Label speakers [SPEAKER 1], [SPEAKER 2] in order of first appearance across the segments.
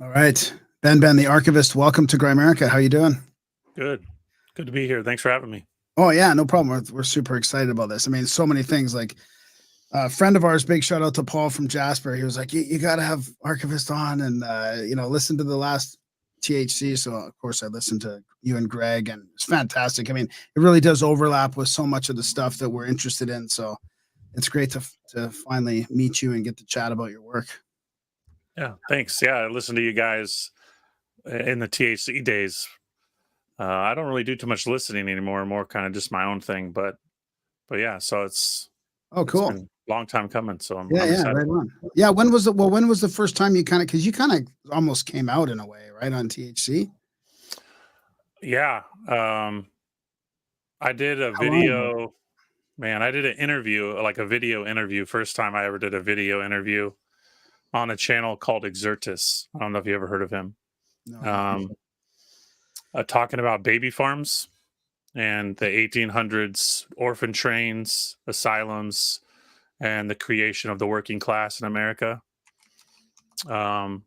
[SPEAKER 1] All right. Ben, the Archivist, welcome to Grimerica. How you doing?
[SPEAKER 2] Good. Good to be here. Thanks for having me.
[SPEAKER 1] Oh, yeah, no problem. We're super excited about this. I mean, so many things. Like a friend of ours, big shout out to Paul from Jasper. He was like, you got to have Archivist on and, listen to the last THC. So, of course, I listened to you and Greg, and it's fantastic. I mean, it really does overlap with so much of the stuff that we're interested in. So it's great to finally meet you and get to chat about your work.
[SPEAKER 2] Yeah, thanks. Yeah, I listened to you guys in the THC days. I don't really do too much listening anymore, more kind of just my own thing. But yeah, so it's
[SPEAKER 1] Cool.
[SPEAKER 2] been a long time coming. So I'm
[SPEAKER 1] Yeah,
[SPEAKER 2] excited.
[SPEAKER 1] right on. Yeah, when was the first time you because you kind of almost came out in a way, right, on THC?
[SPEAKER 2] Yeah. I did a video, man, I did an interview, like a video interview. First time I ever did a video interview on a channel called Exertus. I don't know if you ever heard of him.
[SPEAKER 1] No.
[SPEAKER 2] Talking about baby farms and the 1800s orphan trains, asylums, and the creation of the working class in America. Me and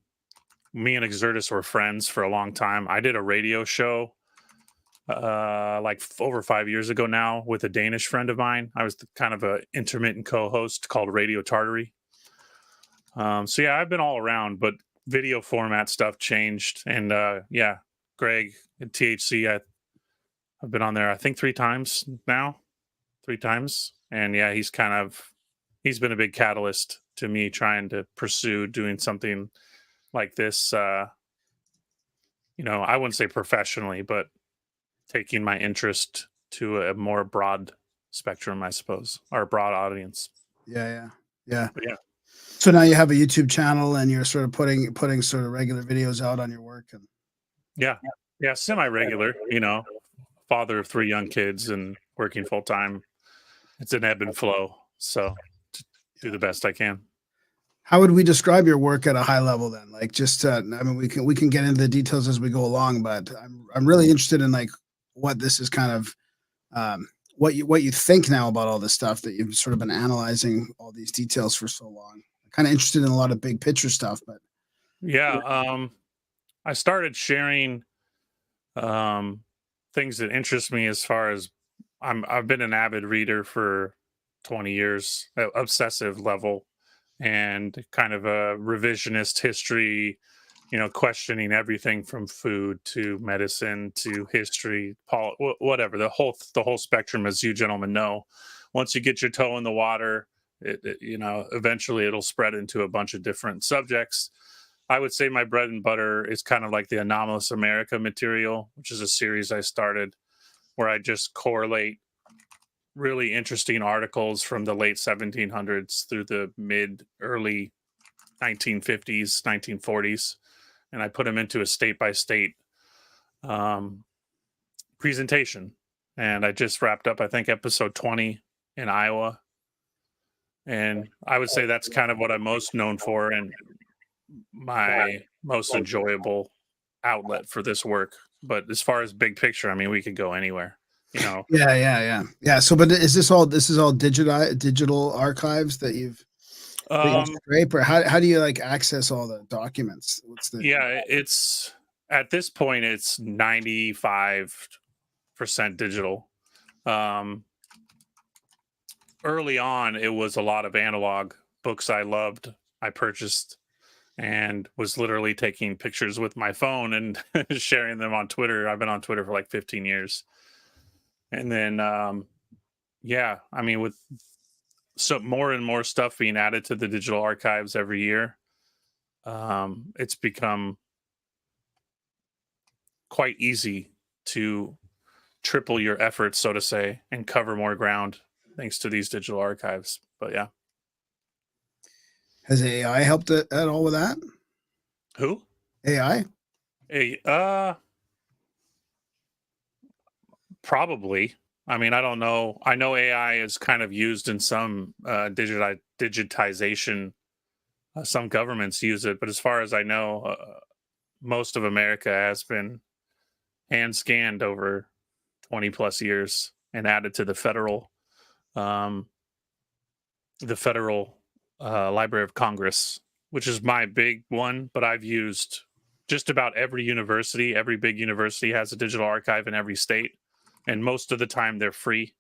[SPEAKER 2] Exertus were friends for a long time. I did a radio show over 5 years ago now with a Danish friend of mine. I was kind of an intermittent co-host called Radio Tartary. So yeah, I've been all around, but video format stuff changed. And yeah, Greg at THC, I've been on there, I think 3 times now. 3 times. And yeah, he's been a big catalyst to me trying to pursue doing something like this. I wouldn't say professionally, but taking my interest to a more broad spectrum, I suppose, or a broad audience.
[SPEAKER 1] Yeah.
[SPEAKER 2] Yeah.
[SPEAKER 1] So now you have a YouTube channel and you're sort of putting sort of regular videos out on your work. And
[SPEAKER 2] yeah, semi-regular, father of 3 young kids and working full time. It's an ebb and flow. So do the best I can.
[SPEAKER 1] How would we describe your work at a high level then? Like just, I mean, we can get into the details as we go along, but I'm really interested in like what this is kind of, what you think now about all this stuff that you've sort of been analyzing all these details for so long. I'm kind of interested in a lot of big picture stuff, but
[SPEAKER 2] yeah, I started sharing things that interest me as far as I've been an avid reader for 20 years, obsessive level, and kind of a revisionist history, questioning everything from food to medicine to history, whatever, the whole spectrum, as you gentlemen know. Once you get your toe in the water, eventually it'll spread into a bunch of different subjects. I would say my bread and butter is kind of like the Anomalous America material, which is a series I started where I just correlate really interesting articles from the late 1700s through the early 1950s, 1940s, and I put them into a state-by-state presentation. And I just wrapped up, I think, episode 20 in Iowa. And I would say that's kind of what I'm most known for and my most enjoyable outlet for this work. But as far as big picture, I mean, we could go anywhere.
[SPEAKER 1] Yeah. So, but this is all digital archives that you've scrape, or how do you like access all the documents?
[SPEAKER 2] It's at this point it's 95% digital. Early on, it was a lot of analog books I loved. I purchased and was literally taking pictures with my phone and sharing them on Twitter. I've been on Twitter for like 15 years. And then, I mean, with more and more stuff being added to the digital archives every year, it's become quite easy to triple your efforts, so to say, and cover more ground thanks to these digital archives. But yeah.
[SPEAKER 1] Has AI helped at all with that?
[SPEAKER 2] Who?
[SPEAKER 1] AI?
[SPEAKER 2] Probably. I mean, I don't know. I know AI is kind of used in some digitization. Some governments use it, but as far as I know, most of America has been hand scanned over 20 plus years and added to the federal Library of Congress, which is my big one. But I've used just about every university, every big university has a digital archive in every state, and most of the time they're free.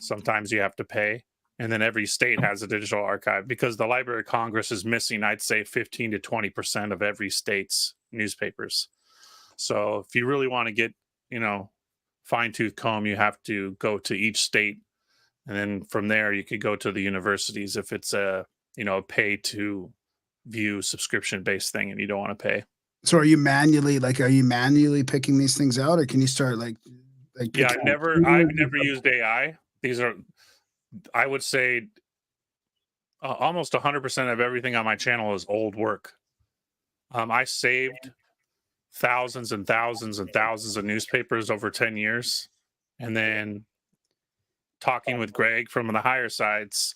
[SPEAKER 2] Sometimes you have to pay. And then every state has a digital archive, because the Library of Congress is missing, I'd say, 15 to 20% of every state's newspapers. So if you really want to get, fine tooth comb, you have to go to each state. And then from there, you could go to the universities if it's a pay to view subscription based thing and you don't want to pay.
[SPEAKER 1] So are you manually picking these things out, or can you start like
[SPEAKER 2] Yeah, I've never used AI. These are, I would say, almost 100% of everything on my channel is old work. I saved thousands and thousands and thousands of newspapers over 10 years. And then talking with Greg from the higher sides,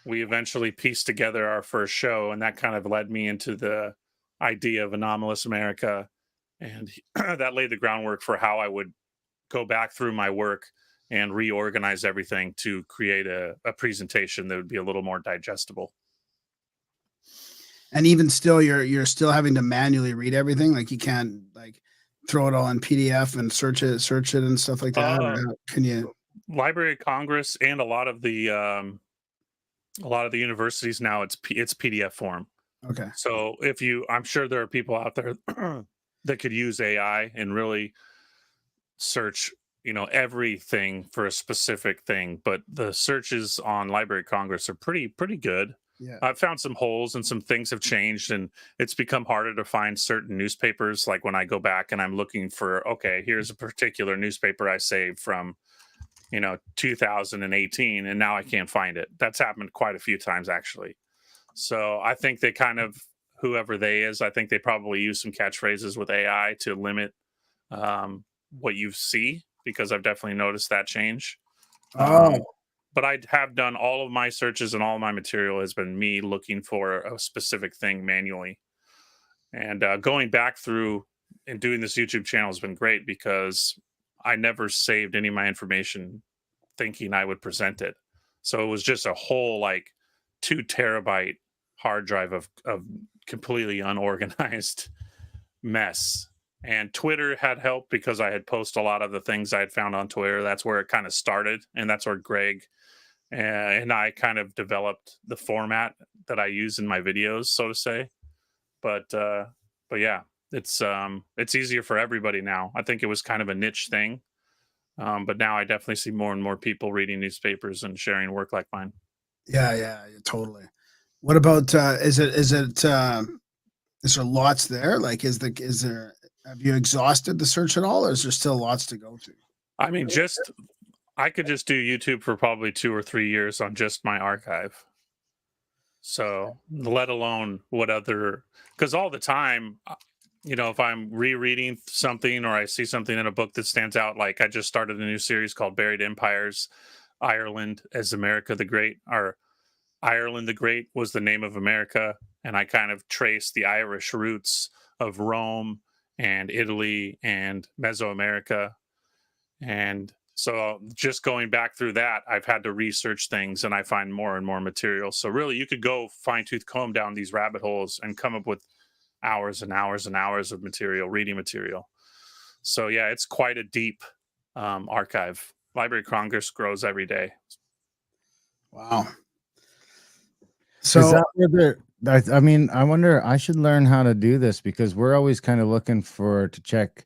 [SPEAKER 2] we eventually pieced together our first show. And that kind of led me into the idea of Anomalous America. And that laid the groundwork for how I would go back through my work and reorganize everything to create a presentation that would be a little more digestible.
[SPEAKER 1] And even still, you're still having to manually read everything. Like you can't like throw it all in PDF and search it and stuff like that. Or can you?
[SPEAKER 2] Library of Congress and a lot of the universities now, it's PDF form.
[SPEAKER 1] Okay.
[SPEAKER 2] So I'm sure there are people out there that could use AI and really search everything for a specific thing, but the searches on Library of Congress are pretty good.
[SPEAKER 1] Yeah.
[SPEAKER 2] I've found some holes and some things have changed, and it's become harder to find certain newspapers. Like when I go back and I'm looking for, okay, here's a particular newspaper I saved from 2018, and now I can't find it. That's happened quite a few times actually. So I think they kind of, whoever they is, I think they probably use some catchphrases with AI to limit what you see, because I've definitely noticed that change. But I have done all of my searches, and all of my material has been me looking for a specific thing manually. And going back through and doing this YouTube channel has been great, because I never saved any of my information thinking I would present it. So it was just a whole 2 terabyte hard drive of completely unorganized mess. And Twitter had helped, because I had posted a lot of the things I had found on Twitter. That's where it kind of started. And that's where Greg and I kind of developed the format that I use in my videos, so to say. But yeah, it's easier for everybody now. I think it was kind of a niche thing. But now I definitely see more and more people reading newspapers and sharing work like mine.
[SPEAKER 1] Yeah, totally. What about is there lots there? Like have you exhausted the search at all, or is there still lots to go to?
[SPEAKER 2] I mean, I could just do YouTube for probably 2 or 3 years on just my archive. So let alone what other, because all the time, if I'm rereading something or I see something in a book that stands out, like I just started a new series called Buried Empires, Ireland as America the Great, or Ireland the Great was the name of America. And I kind of traced the Irish roots of Rome and Italy and Mesoamerica. And so just going back through that, I've had to research things, and I find more and more material. So really, you could go fine tooth comb down these rabbit holes and come up with hours and hours and hours of material, reading material. So yeah, it's quite a deep archive. Library of Congress grows every day.
[SPEAKER 1] Wow.
[SPEAKER 3] So is that where I mean, I wonder, I should learn how to do this, because we're always kind of looking to check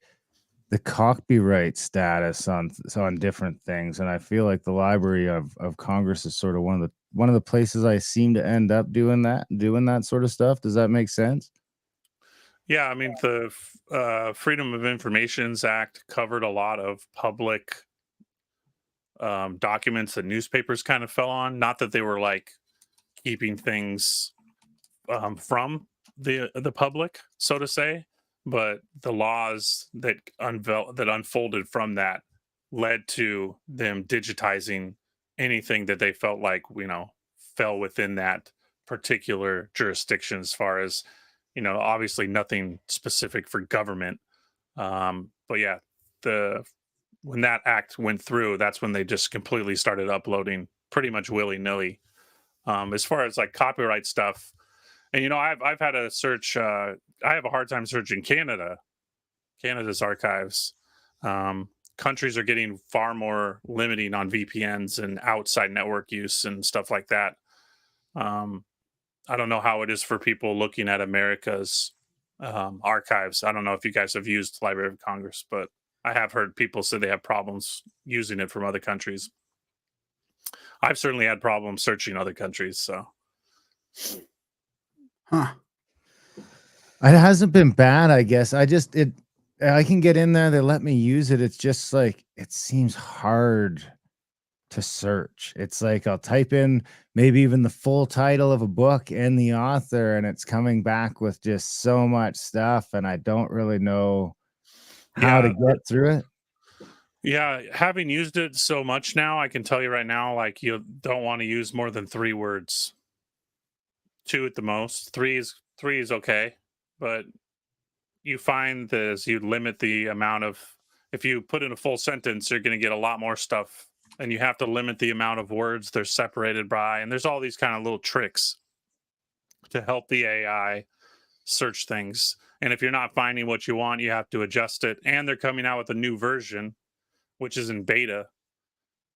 [SPEAKER 3] the copyright status on different things, and I feel like the Library of Congress is sort of one of the places I seem to end up doing that sort of stuff. Does that make sense?
[SPEAKER 2] Yeah, I mean, the Freedom of Information Act covered a lot of public documents that newspapers kind of fell on. Not that they were keeping things from the public, so to say, but the laws that unfolded from that led to them digitizing anything that they felt fell within that particular jurisdiction, as far as obviously nothing specific for government. But yeah, when that act went through, that's when they just completely started uploading pretty much willy-nilly. As far as copyright stuff, And I've had a search. I have a hard time searching Canada's archives. Countries are getting far more limiting on VPNs and outside network use and stuff like that. I don't know how it is for people looking at America's archives. I don't know if you guys have used Library of Congress, but I have heard people say they have problems using it from other countries. I've certainly had problems searching other countries. So,
[SPEAKER 1] Huh.
[SPEAKER 3] It hasn't been bad, I guess. I can get in there. They let me use it. It's just like, it seems hard to search. It's like I'll type in maybe even the full title of a book and the author, and it's coming back with just so much stuff, and I don't really know how to get through it.
[SPEAKER 2] Yeah, having used it so much now, I can tell you right now, like, you don't want to use more than 3 words. 2 at the most. 3 is okay, but you find that as you limit the amount of, if you put in a full sentence, you're going to get a lot more stuff, and you have to limit the amount of words they're separated by, and there's all these kind of little tricks to help the AI search things. And if you're not finding what you want, you have to adjust it. And they're coming out with a new version, which is in beta,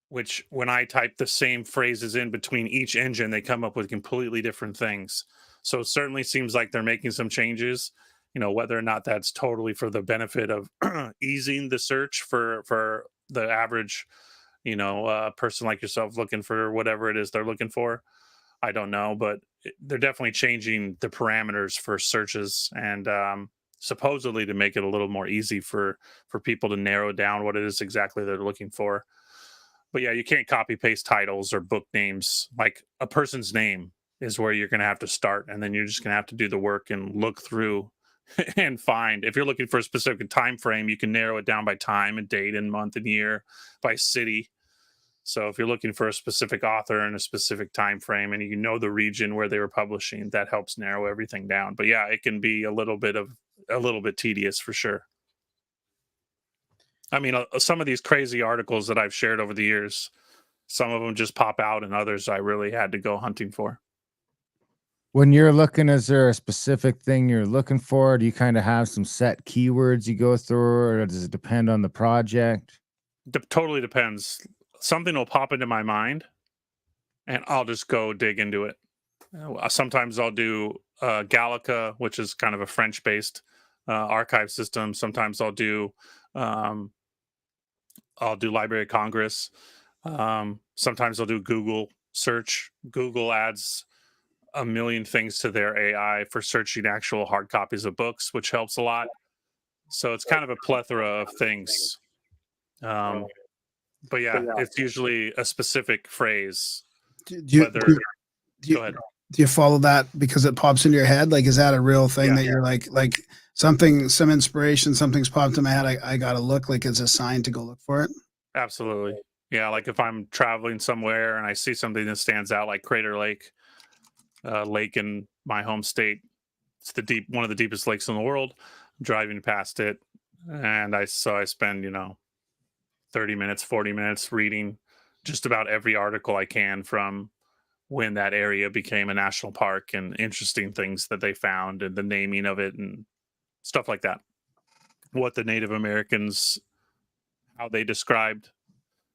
[SPEAKER 2] which when I type the same phrases in between each engine, they come up with completely different things. So it certainly seems like they're making some changes. Whether or not that's totally for the benefit of easing the search for the average, person like yourself looking for whatever it is they're looking for, I don't know, but they're definitely changing the parameters for searches, and supposedly to make it a little more easy for people to narrow down what it is exactly they're looking for. But yeah, you can't copy paste titles or book names. Like, a person's name is where you're going to have to start, and then you're just going to have to do the work and look through and find. If you're looking for a specific time frame, you can narrow it down by time and date and month and year, by city. So if you're looking for a specific author in a specific time frame, and you know the region where they were publishing, that helps narrow everything down. But yeah, it can be a little bit tedious for sure. I mean, some of these crazy articles that I've shared over the years, some of them just pop out, and others I really had to go hunting for.
[SPEAKER 3] When you're looking, is there a specific thing you're looking for? Do you kind of have some set keywords you go through, or does it depend on the project?
[SPEAKER 2] Totally depends. Something will pop into my mind, and I'll just go dig into it. Sometimes I'll do Gallica, which is kind of a French-based archive system. Sometimes I'll do Library of Congress. Sometimes I'll do Google search. Google adds a million things to their AI for searching actual hard copies of books, which helps a lot. So it's kind of a plethora of things. But yeah, it's usually a specific phrase.
[SPEAKER 1] Do you follow that because it pops into your head? Like, is that a real thing that you're like some inspiration, something's popped in my head, I gotta look, like it's a sign to go look for it?
[SPEAKER 2] Absolutely. Yeah, like if I'm traveling somewhere and I see something that stands out, like Crater Lake, lake in my home state. It's one of the deepest lakes in the world. I'm driving past it, and I spend 30 minutes, 40 minutes reading just about every article I can from when that area became a national park, and interesting things that they found and the naming of it and stuff like that. What the Native Americans, how they described,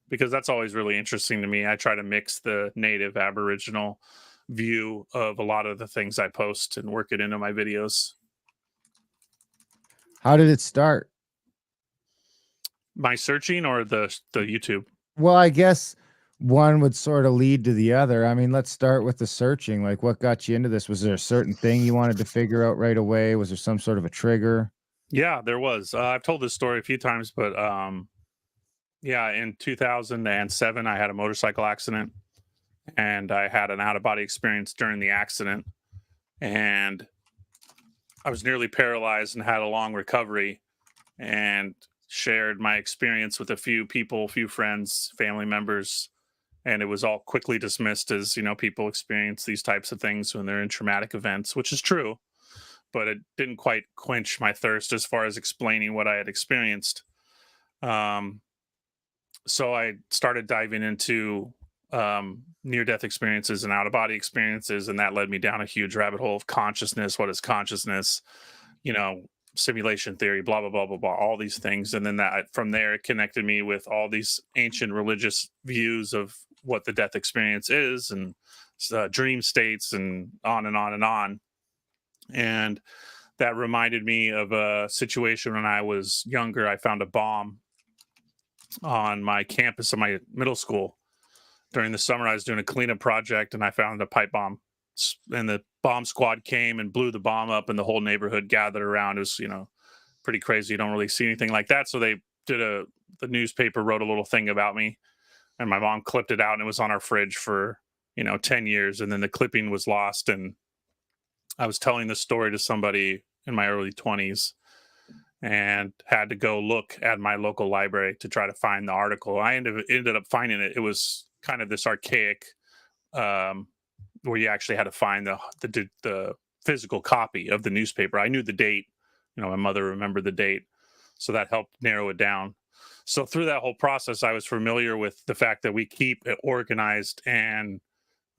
[SPEAKER 2] because that's always really interesting to me. I try to mix the Native Aboriginal view of a lot of the things I post and work it into my videos.
[SPEAKER 3] How did it start?
[SPEAKER 2] My searching or the YouTube?
[SPEAKER 3] Well, I guess one would sort of lead to the other. I mean, let's start with the searching. Like, what got you into this? Was there a certain thing you wanted to figure out right away? Was there some sort of a trigger?
[SPEAKER 2] Yeah, there was. I've told this story a few times, but yeah, in 2007, I had a motorcycle accident, and I had an out-of-body experience during the accident, and I was nearly paralyzed and had a long recovery, and shared my experience with a few people, few friends, family members, and it was all quickly dismissed as, people experience these types of things when they're in traumatic events, which is true, but it didn't quite quench my thirst as far as explaining what I had experienced. So I started diving into near-death experiences and out-of-body experiences, and that led me down a huge rabbit hole of consciousness. What is consciousness? You know, simulation theory, blah blah blah blah blah, all these things, and then that from there it connected me with all these ancient religious views of what the death experience is, and dream states, and on and on and on. And that reminded me of a situation when I was younger. I found a bomb on my campus of my middle school. During the summer, I was doing a cleanup project, and I found a pipe bomb. And the bomb squad came and blew the bomb up, and the whole neighborhood gathered around. It was, you know, pretty crazy. You don't really see anything like that. So they did the newspaper wrote a little thing about me, and my mom clipped it out, and it was on our fridge for, you know, 10 years. And then the clipping was lost. And I was telling this story to somebody in my early 20s and had to go look at my local library to try to find the article. I ended up finding it. It was kind of this archaic, where you actually had to find the physical copy of the newspaper. I knew the date. You know, my mother remembered the date, so that helped narrow it down. So through that whole process, I was familiar with the fact that we keep it organized and,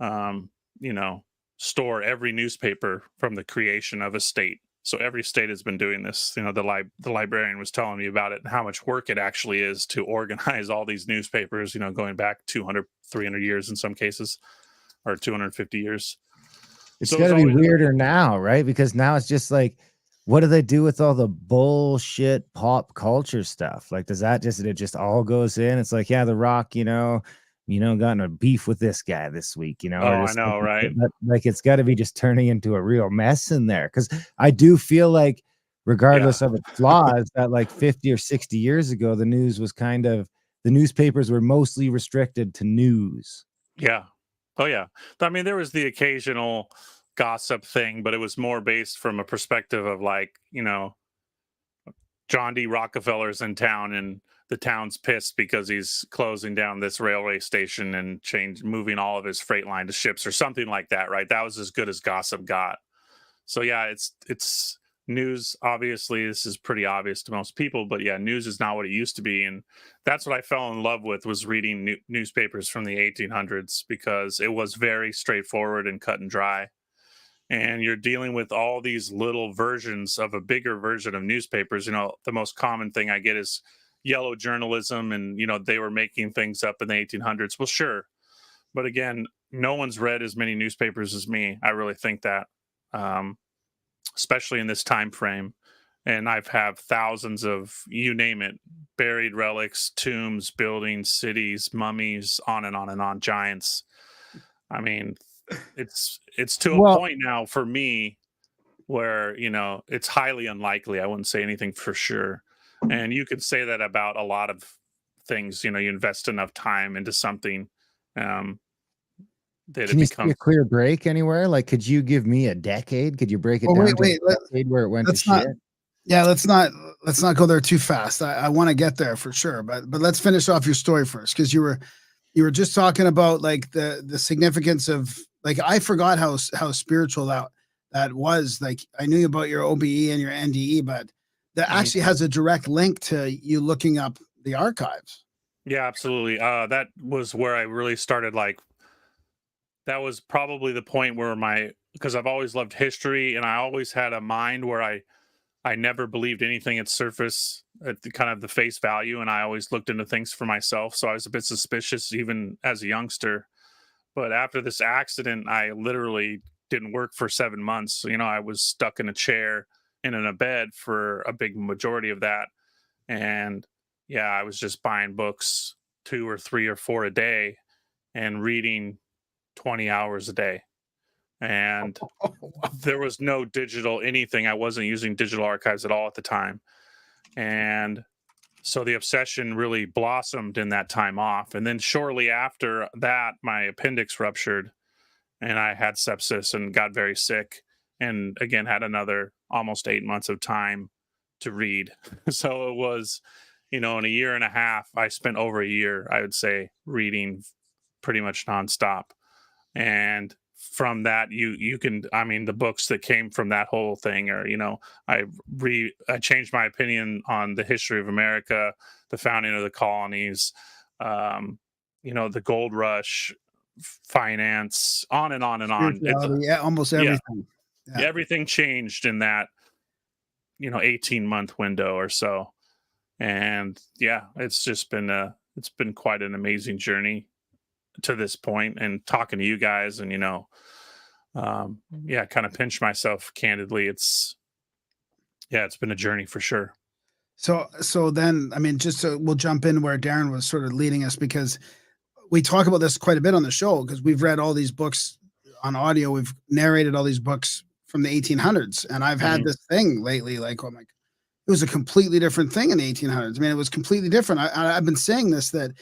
[SPEAKER 2] you know, store every newspaper from the creation of a state. So every state has been doing this. You know, the librarian was telling me about it and how much work it actually is to organize all these newspapers, you know, going back 200, 300 years in some cases, or 250 years.
[SPEAKER 3] It's got to be weirder now, right? Because now it's just like, what do they do with all the bullshit pop culture stuff? Like, does that it just all goes in? It's like, yeah, The Rock, you know, got in a beef with this guy this week, you know.
[SPEAKER 2] Oh, I know, right?
[SPEAKER 3] Like, it's got to be just turning into a real mess in there. Because I do feel like, regardless of its flaws, that like 50 or 60 years ago, the newspapers were mostly restricted to news.
[SPEAKER 2] Yeah. Oh, yeah. I mean, there was the occasional gossip thing, but it was more based from a perspective of, like, you know, John D. Rockefeller's in town and the town's pissed because he's closing down this railway station and moving all of his freight line to ships or something like that, right? That was as good as gossip got. So yeah, it's news. Obviously, this is pretty obvious to most people, but yeah, news is not what it used to be. And that's what I fell in love with, was reading newspapers from the 1800s, because it was very straightforward and cut and dry. And you're dealing with all these little versions of a bigger version of newspapers. You know, the most common thing I get is yellow journalism, and, you know, they were making things up in the 1800s. Well, sure. But again, no one's read as many newspapers as me. I really think that, especially in this time frame. And I've have thousands of, you name it, buried relics, tombs, buildings, cities, mummies, on and on and on, giants. I mean, it's to a point now for me where, you know, it's highly unlikely. I wouldn't say anything for sure. And you could say that about a lot of things. You know, you invest enough time into something, that
[SPEAKER 3] Can you see a clear break anywhere? Like, could you give me a decade? Could you break it down to a decade where it went to shit?
[SPEAKER 1] Yeah, let's not go there too fast. I want to get there for sure, but let's finish off your story first, because you were just talking about, like, the significance of, like, I forgot how spiritual that was. Like, I knew about your OBE and your NDE, but that actually has a direct link to you looking up the archives.
[SPEAKER 2] Yeah, absolutely. That was where I really started. Like, that was probably the point where because I've always loved history, and I always had a mind where I never believed anything at surface, at the kind of the face value, and I always looked into things for myself. So I was a bit suspicious even as a youngster. But after this accident, I literally didn't work for 7 months. You know, I was stuck in a chair and in a bed for a big majority of that. And yeah, I was just buying books 2 or 3 or 4 a day and reading 20 hours a day. And there was no digital anything. I wasn't using digital archives at all at the time. And so the obsession really blossomed in that time off. And then shortly after that, my appendix ruptured and I had sepsis and got very sick. And again, had another almost 8 months of time to read. So it was, you know, in a year and a half, I spent over a year, I would say, reading pretty much nonstop. And from that, you can, I mean, the books that came from that whole thing are, you know, I changed my opinion on the history of America, the founding of the colonies, you know, the gold rush, finance, on and on and on.
[SPEAKER 1] Spirituality, yeah, almost everything. Yeah.
[SPEAKER 2] Everything changed in that 18-month window or so. And yeah, it's been quite an amazing journey to this point, and talking to you guys, and kind of pinch myself candidly. It's been a journey for sure.
[SPEAKER 1] So then, I mean, we'll jump in where Darren was sort of leading us, because we talk about this quite a bit on the show, because we've read all these books on audio. We've narrated all these books from the 1800s. And I've had this thing lately, like, it was a completely different thing in the 1800s. I mean, it was completely different. I've been saying this, that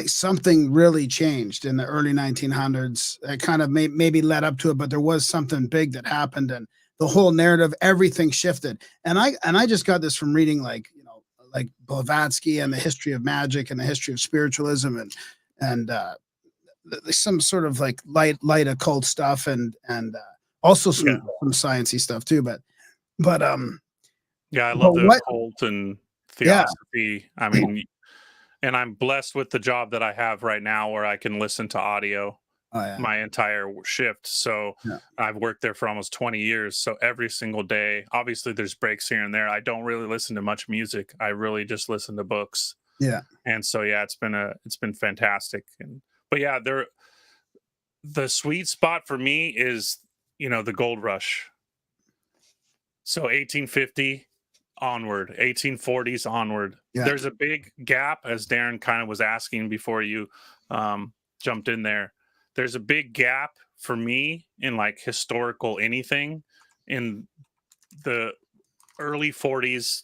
[SPEAKER 1] something really changed in the early 1900s. It kind of maybe led up to it, but there was something big that happened, and the whole narrative, everything shifted. And I just got this from reading like Blavatsky and the history of magic and the history of spiritualism, and some sort of like light occult stuff, and also some sciencey stuff too. But
[SPEAKER 2] I love the occult and theosophy.
[SPEAKER 1] Yeah.
[SPEAKER 2] I mean, and I'm blessed with the job that I have right now, where I can listen to audio my entire shift. So I've worked there for almost 20 years. So every single day, obviously there's breaks here and there. I don't really listen to much music. I really just listen to books.
[SPEAKER 1] Yeah.
[SPEAKER 2] And so, it's been fantastic. But the sweet spot for me is, the gold rush. So 1850 onward, 1840s onward. Yeah. There's a big gap, as Darren kind of was asking before you jumped in there. There's a big gap for me in like historical anything in the early 40s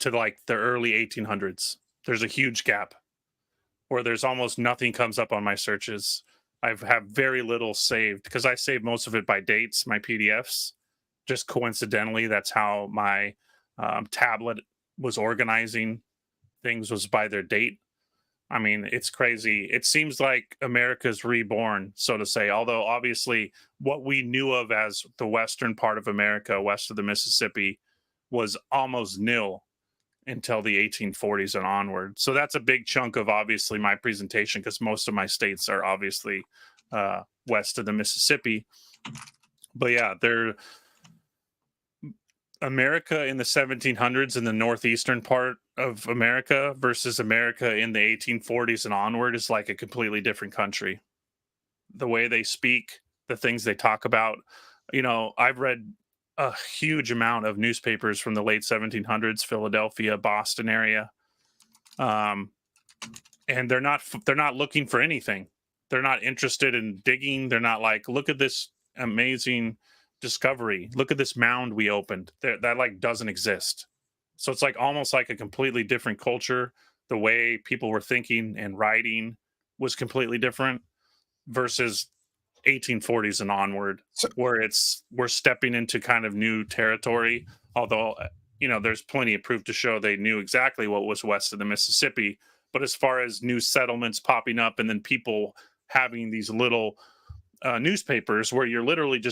[SPEAKER 2] to like the early 1800s. There's a huge gap where there's almost nothing comes up on my searches. I have very little saved, because I save most of it by dates, my PDFs. Just coincidentally, that's how my tablet was organizing things, was by their date. I mean, it's crazy. It seems like America's reborn, so to say, although obviously what we knew of as the western part of America, west of the Mississippi, was almost nil until the 1840s and onward. So that's a big chunk of obviously my presentation, because most of my states are obviously west of the Mississippi. But yeah, America in the 1700s in the northeastern part of America versus America in the 1840s and onward is like a completely different country. The way they speak, the things they talk about. I've read a huge amount of newspapers from the late 1700s, Philadelphia, Boston area. And they're not looking for anything. They're not interested in digging. They're not like, look at this amazing discovery. Look at this mound we opened. That like doesn't exist. So it's like almost like a completely different culture. The way people were thinking and writing was completely different versus 1840s and onward, where we're stepping into kind of new territory. Although, there's plenty of proof to show they knew exactly what was west of the Mississippi. But as far as new settlements popping up, and then people having these little newspapers where you're literally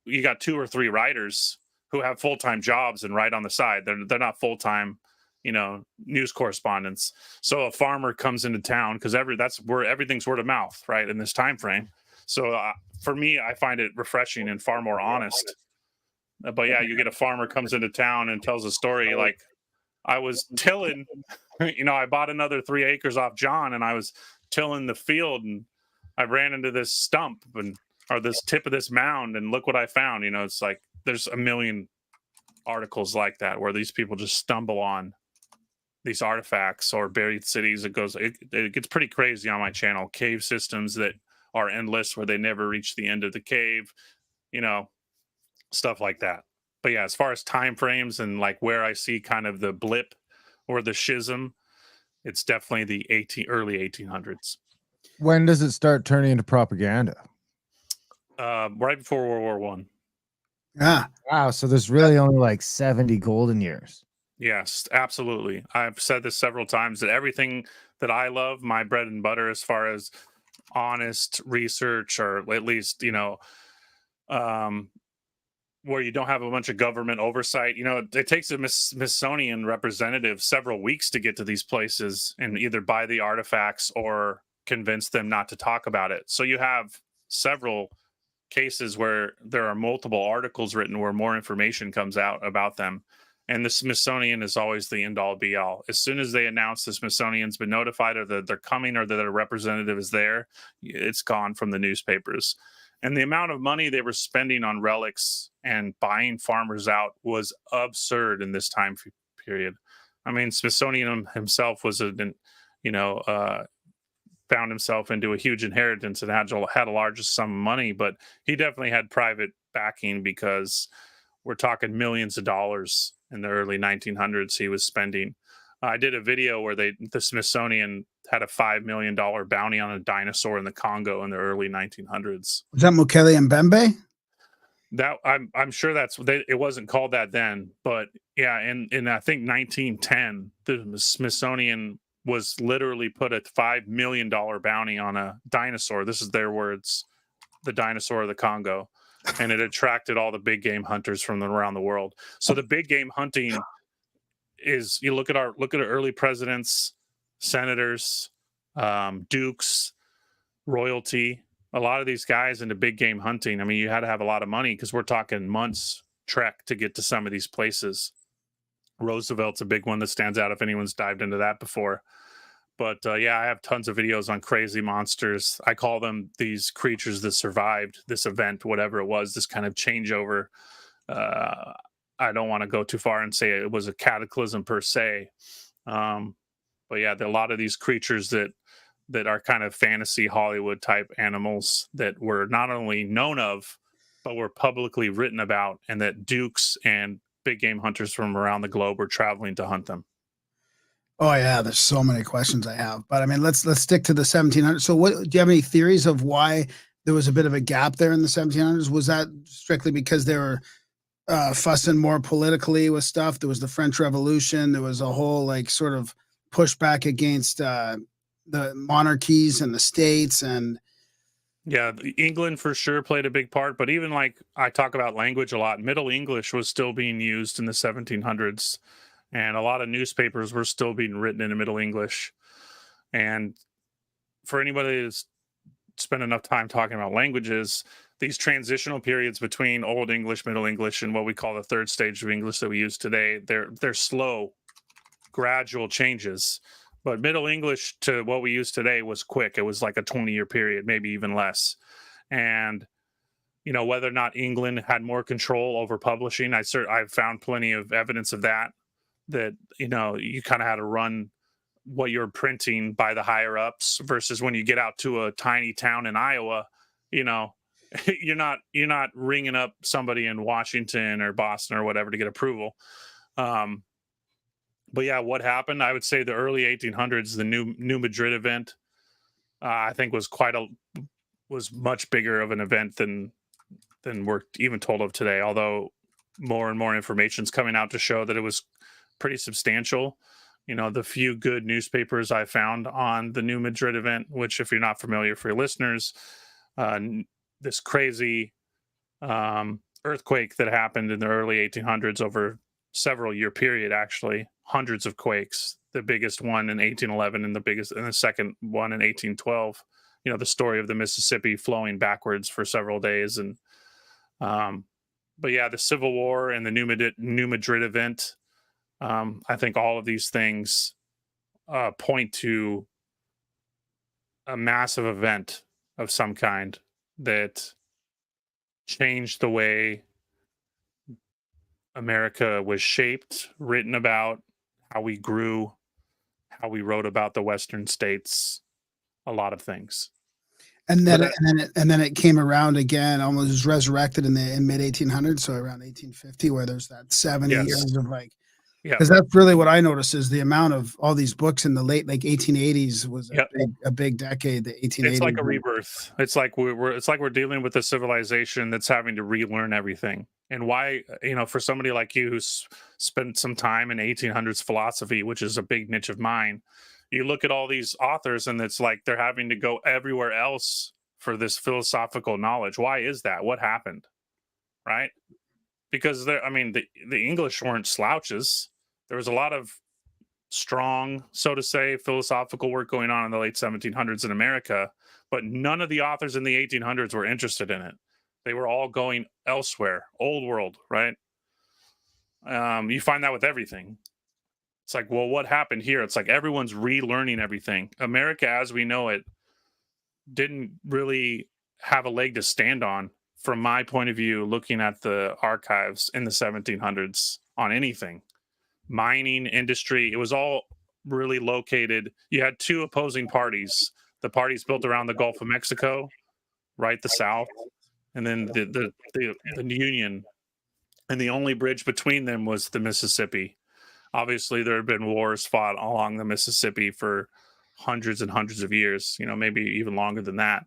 [SPEAKER 2] you got 2 or 3 writers who have full-time jobs and write on the side. They're not full-time, news correspondents. So a farmer comes into town, because that's where everything's word of mouth, right, in this time frame. So for me, I find it refreshing and far more honest. But yeah, you get a farmer comes into town and tells a story like, I was tilling, I bought another 3 acres off John, and I was tilling the field, and I ran into this stump or this tip of this mound, and look what I found. It's like there's a million articles like that where these people just stumble on these artifacts or buried cities. It gets pretty crazy on my channel. Cave systems that are endless, where they never reach the end of the cave, stuff like that. But yeah, as far as time frames and like where I see kind of the blip or the schism, it's definitely the early 1800s.
[SPEAKER 3] When does it start turning into propaganda?
[SPEAKER 2] Right before World War One.
[SPEAKER 3] Wow. So there's really only like 70 golden years.
[SPEAKER 2] Yes, absolutely. I've said this several times, that everything that I love, my bread and butter, as far as honest research, or at least, where you don't have a bunch of government oversight. It takes a Smithsonian representative several weeks to get to these places and either buy the artifacts or convince them not to talk about it. So you have several cases where there are multiple articles written where more information comes out about them. And the Smithsonian is always the end all be all. As soon as they announce the Smithsonian's been notified or that they're coming or that a representative is there, it's gone from the newspapers. And the amount of money they were spending on relics and buying farmers out was absurd in this time period. I mean, Smithsonian himself was found himself into a huge inheritance and had a large sum of money, but he definitely had private backing, because we're talking millions of dollars in the early 1900s he was spending. I did a video where the Smithsonian had a $5 million bounty on a dinosaur in the Congo in the early 1900s.
[SPEAKER 1] Was that Mukele and Bembe?
[SPEAKER 2] That I'm sure it wasn't called that then, but yeah, in I think 1910, the Smithsonian was literally put a $5 million bounty on a dinosaur. This is their words, the dinosaur of the Congo, and it attracted all the big game hunters from around the world. So the big game hunting is, you look at our early presidents, senators, dukes, royalty. A lot of these guys into big game hunting, I mean, you had to have a lot of money, because we're talking months trek to get to some of these places. Roosevelt's a big one that stands out if anyone's dived into that before. But yeah, I have tons of videos on crazy monsters. I call them these creatures that survived this event, whatever it was, this kind of changeover. I don't want to go too far and say it was a cataclysm per se. But yeah, there are a lot of these creatures that are kind of fantasy Hollywood type animals that were not only known of, but were publicly written about, and that dukes and big game hunters from around the globe were traveling to hunt them.
[SPEAKER 1] Oh yeah, there's so many questions I have, but I mean, let's stick to the 1700s. So, do you have any theories of why there was a bit of a gap there in the 1700s? Was that strictly because they were fussing more politically with stuff? There was the French Revolution. There was a whole sort of pushback against the monarchies and the states, and
[SPEAKER 2] yeah, England for sure played a big part. But even I talk about language a lot, Middle English was still being used in the 1700s. And a lot of newspapers were still being written in Middle English. And for anybody that's spent enough time talking about languages, these transitional periods between Old English, Middle English, and what we call the third stage of English that we use today, they're slow, gradual changes. But Middle English to what we use today was quick. It was like a 20-year period, maybe even less. And whether or not England had more control over publishing, I've found plenty of evidence of that you kind of had to run what you're printing by the higher ups, versus when you get out to a tiny town in Iowa, you're not ringing up somebody in Washington or Boston or whatever to get approval. But yeah, what happened? I would say the early 1800s, the New Madrid event, I think was much bigger of an event than we're even told of today. Although more and more information is coming out to show that it was pretty substantial. The few good newspapers I found on the New Madrid event, which, if you're not familiar, for your listeners, this crazy earthquake that happened in the early 1800s over several year period, actually hundreds of quakes, the biggest one in 1811 and the second one in 1812, the story of the Mississippi flowing backwards for several days. And but yeah, the Civil War and the New Madrid event, I think all of these things point to a massive event of some kind that changed the way America was shaped, written about, how we grew, how we wrote about the Western states, a lot of things.
[SPEAKER 1] And then it came around again, almost resurrected in mid 1800s, so around 1850, where there's that 70 years of because that's really what I noticed, is the amount of all these books in the late 1880s was a big decade. The 1880s.
[SPEAKER 2] It's like a rebirth. It's like we're dealing with a civilization that's having to relearn everything. And why, for somebody like you who's spent some time in 1800s philosophy, which is a big niche of mine, you look at all these authors and it's like they're having to go everywhere else for this philosophical knowledge. Why is that? What happened? Right? Because the English weren't slouches. There was a lot of strong, so to say, philosophical work going on in the late 1700s in America, but none of the authors in the 1800s were interested in it. They were all going elsewhere, old world, right? You find that with everything. It's like, well, what happened here? It's like everyone's relearning everything. America, as we know it, didn't really have a leg to stand on, from my point of view, looking at the archives in the 1700s on anything. Mining, industry, it was all really located. You had two opposing parties. The parties built around the Gulf of Mexico, right, the South, and then the Union. And the only bridge between them was the Mississippi. Obviously, there have been wars fought along the Mississippi for hundreds and hundreds of years, maybe even longer than that.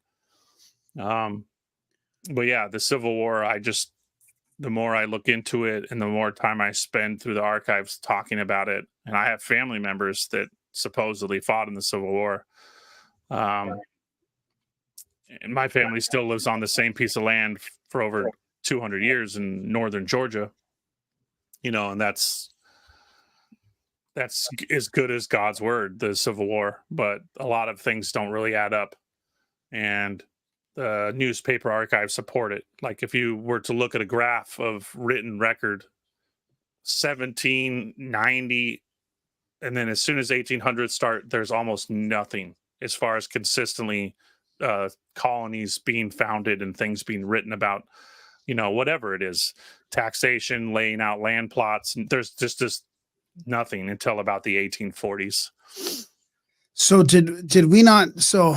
[SPEAKER 2] But yeah, the Civil War, the more I look into it and the more time I spend through the archives talking about it, and I have family members that supposedly fought in the Civil War. And my family still lives on the same piece of land for over 200 years in northern Georgia, and that's as good as God's word, the Civil War, but a lot of things don't really add up. And the newspaper archives support it. Like if you were to look at a graph of written record, 1790, and then as soon as 1800s start, there's almost nothing as far as consistently colonies being founded and things being written about, whatever it is, taxation, laying out land plots. There's just nothing until about the 1840s.
[SPEAKER 1] So did we not? So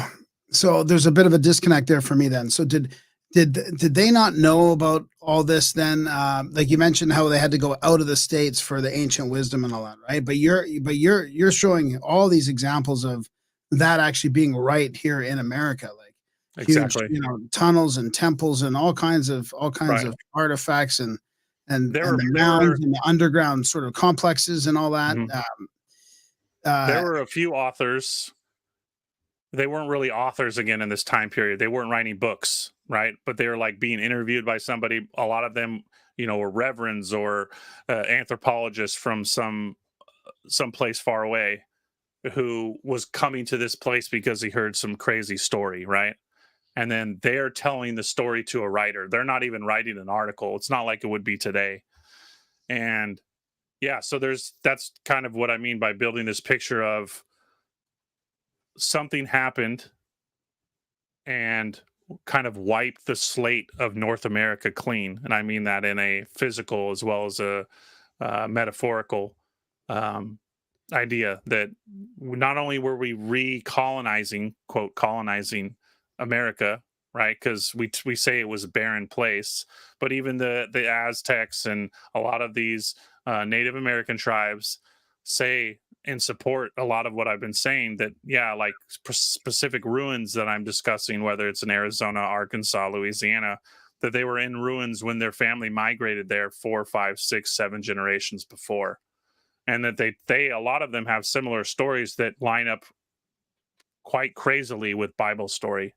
[SPEAKER 1] there's a bit of a disconnect there for me then. So did they not know about all this then? Like you mentioned how they had to go out of the States for the ancient wisdom and all that, right? But you're showing all these examples of that actually being right here in America, like
[SPEAKER 2] exactly,
[SPEAKER 1] huge, tunnels and temples and all kinds of
[SPEAKER 2] right.
[SPEAKER 1] of artifacts and the
[SPEAKER 2] there
[SPEAKER 1] mounds and the underground sort of complexes and all that.
[SPEAKER 2] Mm-hmm. There were a few authors. They weren't really authors again in this time period. They weren't writing books, right? But they were like being interviewed by somebody. A lot of them, were reverends or anthropologists from some place far away who was coming to this place because he heard some crazy story, right? And then they're telling the story to a writer. They're not even writing an article. It's not like it would be today. And yeah, so that's kind of what I mean by building this picture of something happened and kind of wiped the slate of North America clean. And I mean that in a physical as well as a metaphorical idea, that not only were we recolonizing, quote, colonizing America, right? Because we say it was a barren place, but even the Aztecs and a lot of these Native American tribes say and support a lot of what I've been saying, that like specific ruins that I'm discussing, whether it's in Arizona, Arkansas, Louisiana, that they were in ruins when their family migrated there 4, 5, 6, 7 generations before. And that they a lot of them have similar stories that line up quite crazily with Bible story.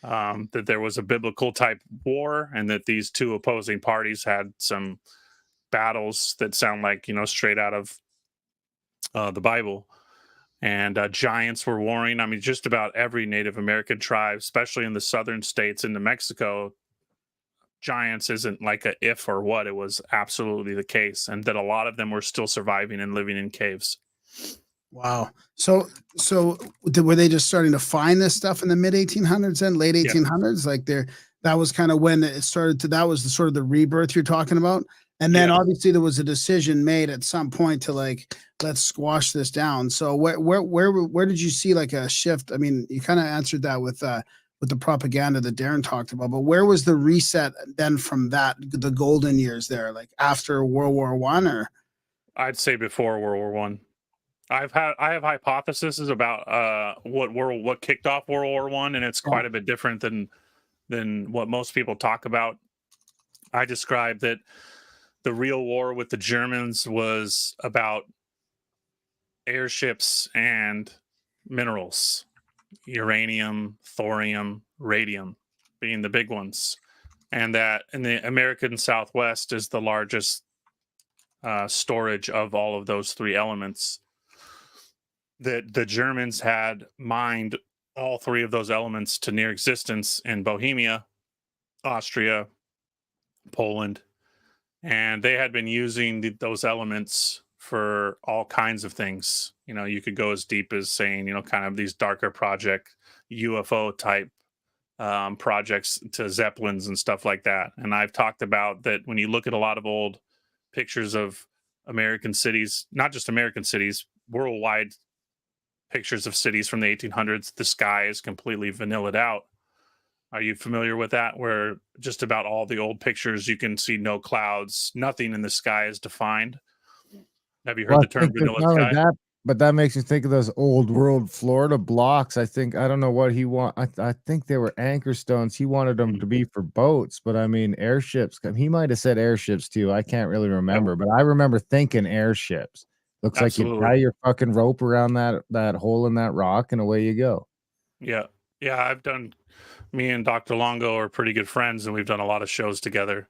[SPEAKER 2] That there was a biblical type war, and that these two opposing parties had some battles that sound like, straight out of the Bible. And giants were warring. I mean, just about every Native American tribe, especially in the southern states into Mexico, giants isn't like a if or what, it was absolutely the case, and that a lot of them were still surviving and living in caves.
[SPEAKER 1] Wow. So were they just starting to find this stuff in the mid 1800s and late 1800s? Like that was kind of when it started to, that was the sort of the rebirth you're talking about. And then obviously there was a decision made at some point to like, let's squash this down. So where did you see like a shift? I mean, you kind of answered that with the propaganda that Darren talked about, but where was the reset then from that, the golden years there, like after World War I, or?
[SPEAKER 2] I'd say before World War I. I have hypotheses about what kicked off World War I, and it's quite a bit different than what most people talk about. I describe that the real war with the Germans was about airships and minerals, uranium, thorium, radium being the big ones, and that in the American Southwest is the largest storage of all of those three elements. that the Germans had mined all three of those elements to near existence in Bohemia, Austria, Poland, and they had been using those elements for all kinds of things. You know, you could go as deep as saying, you know, kind of these darker project UFO type projects to zeppelins and stuff like that. And I've talked about that when you look at a lot of old pictures of American cities, not just American cities, worldwide pictures of cities from the 1800s, the sky is completely vanillaed out. Are you familiar with that? Where just about all the old pictures, you can see no clouds, nothing in the sky is defined. Have you heard the term vanilla
[SPEAKER 3] not only
[SPEAKER 2] sky?
[SPEAKER 3] that, but that makes me think of those old world Florida blocks. I don't know what he want. I think they were anchor stones. He wanted them to be for boats, but I mean airships. He might have said airships too. I can't really remember, but I remember thinking airships. Looks like you tie
[SPEAKER 2] Absolutely.
[SPEAKER 3] your fucking rope around that hole in that rock, and away you go.
[SPEAKER 2] Yeah. Yeah. Me and Dr. Longo are pretty good friends, and we've done a lot of shows together.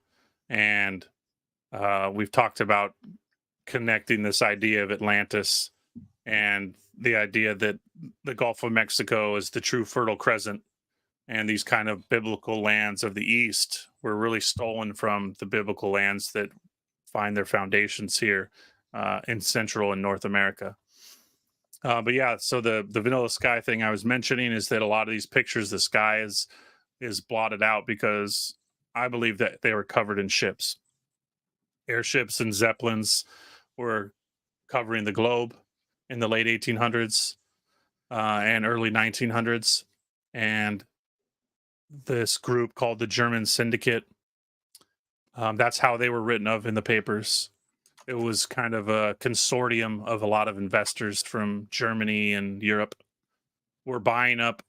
[SPEAKER 2] And we've talked about connecting this idea of Atlantis and the idea that the Gulf of Mexico is the true Fertile Crescent, and these kind of biblical lands of the East were really stolen from the biblical lands that find their foundations here in Central and North America. But yeah, so the vanilla sky thing I was mentioning is that a lot of these pictures, the sky is blotted out because I believe that they were covered in ships. Airships and zeppelins were covering the globe in the late 1800s and early 1900s, and this group called the German Syndicate. That's how they were written of in the papers. It was kind of a consortium of a lot of investors from Germany and Europe. Were buying up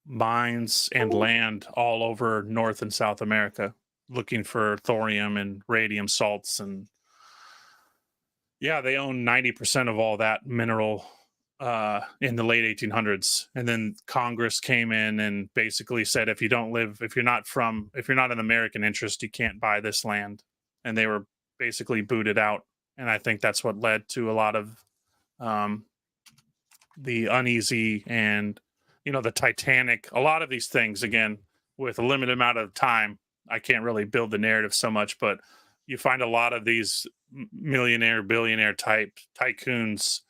[SPEAKER 2] mines and land all over North and South America, looking for thorium and radium salts. And yeah, they own 90% of all that mineral in the late 1800s. And then Congress came in and basically said, if you're not an American interest, you can't buy this land. And they were basically booted out. And I think that's what led to a lot of the uneasy and, you know, the Titanic, a lot of these things, again, with a limited amount of time. I can't really build the narrative so much, but you find a lot of these millionaire, billionaire type tycoons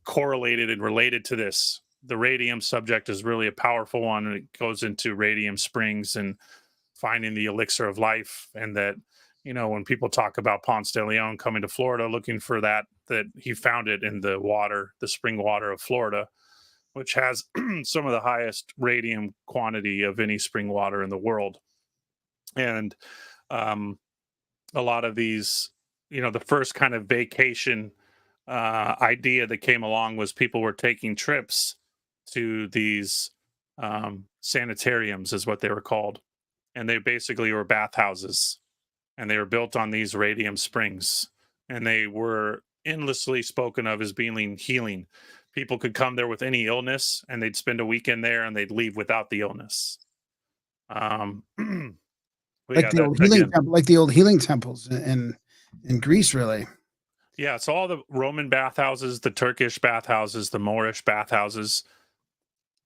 [SPEAKER 2] correlated and related to this. The radium subject is really a powerful one, and it goes into radium springs and finding the elixir of life. And that, you know, when people talk about Ponce de Leon coming to Florida looking for that he found it in the water, the spring water of Florida, which has some of the highest radium quantity of any spring water in the world. And a lot of these, you know, the first kind of vacation idea that came along was people were taking trips to these sanitariums, is what they were called. And they basically were bathhouses, and they were built on these radium springs, and they were endlessly spoken of as being healing. People could come there with any illness, and they'd spend a weekend there, and they'd leave without the illness.
[SPEAKER 1] Like the old healing like the old healing temples in Greece, really.
[SPEAKER 2] Yeah, so all the Roman bathhouses, the Turkish bathhouses, the Moorish bathhouses,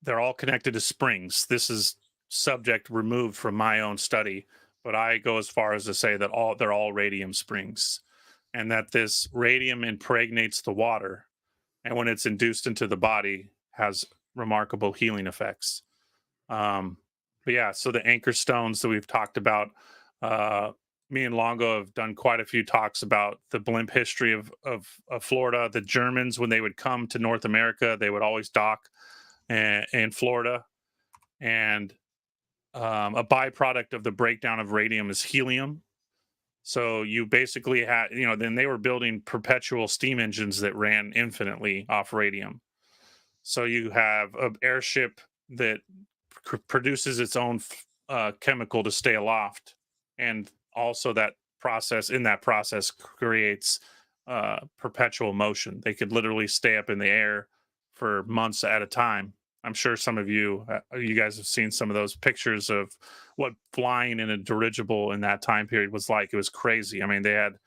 [SPEAKER 2] they're all connected to springs. This is subject removed from my own study, but I go as far as to say that they're all radium springs, and that this radium impregnates the water, and when it's induced into the body, has remarkable healing effects. But yeah, so the anchor stones that we've talked about, me and Longo have done quite a few talks about the blimp history of Florida. The Germans, when they would come to North America, they would always dock in Florida, and a byproduct of the breakdown of radium is helium. So you basically had, you know, then they were building perpetual steam engines that ran infinitely off radium. So you have an airship that produces its own chemical to stay aloft, and also that process creates perpetual motion. They could literally stay up in the air for months at a time. I'm sure some of you guys have seen some of those pictures of what flying in a dirigible in that time period was like. It was crazy. I mean, they had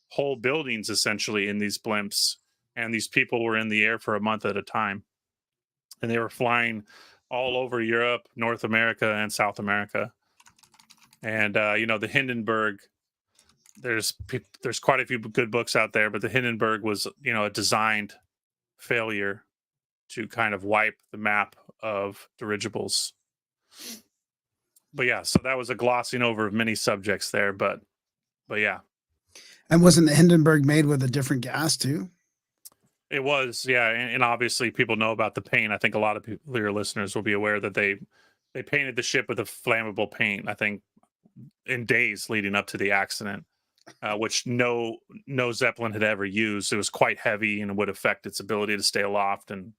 [SPEAKER 2] whole buildings essentially in these blimps, and these people were in the air for a month at a time, and they were flying all over Europe, North America, and South America. And the Hindenburg, there's quite a few good books out there, but the Hindenburg was a designed failure to kind of wipe the map of dirigibles. But yeah, so that was a glossing over of many subjects there, but yeah.
[SPEAKER 1] And wasn't the Hindenburg made with a different gas too?
[SPEAKER 2] It was, yeah, and obviously people know about the paint. I think a lot of people, your listeners, will be aware that they painted the ship with a flammable paint, I think, in days leading up to the accident, which no Zeppelin had ever used. It was quite heavy and would affect its ability to stay aloft and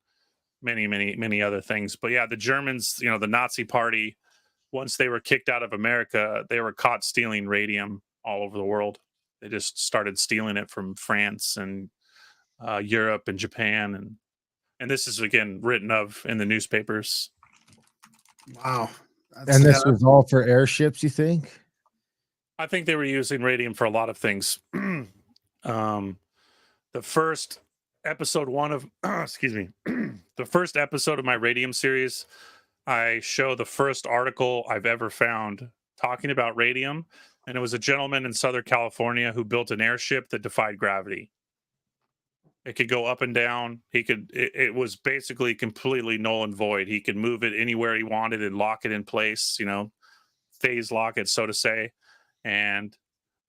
[SPEAKER 2] many other things. But yeah, the Germans, the Nazi party, once they were kicked out of America, they were caught stealing radium all over the world. They just started stealing it from France and Europe and Japan, and this is again written of in the newspapers.
[SPEAKER 1] Wow.
[SPEAKER 3] And this was all for airships, you think?
[SPEAKER 2] I think they were using radium for a lot of things. The first episode one of excuse me, the first episode of my radium series, I show the first article I've ever found talking about radium, and it was a gentleman in Southern California who built an airship that defied gravity. It could go up and down. It was basically completely null and void. He could move it anywhere he wanted and lock it in place, phase lock it, so to say. And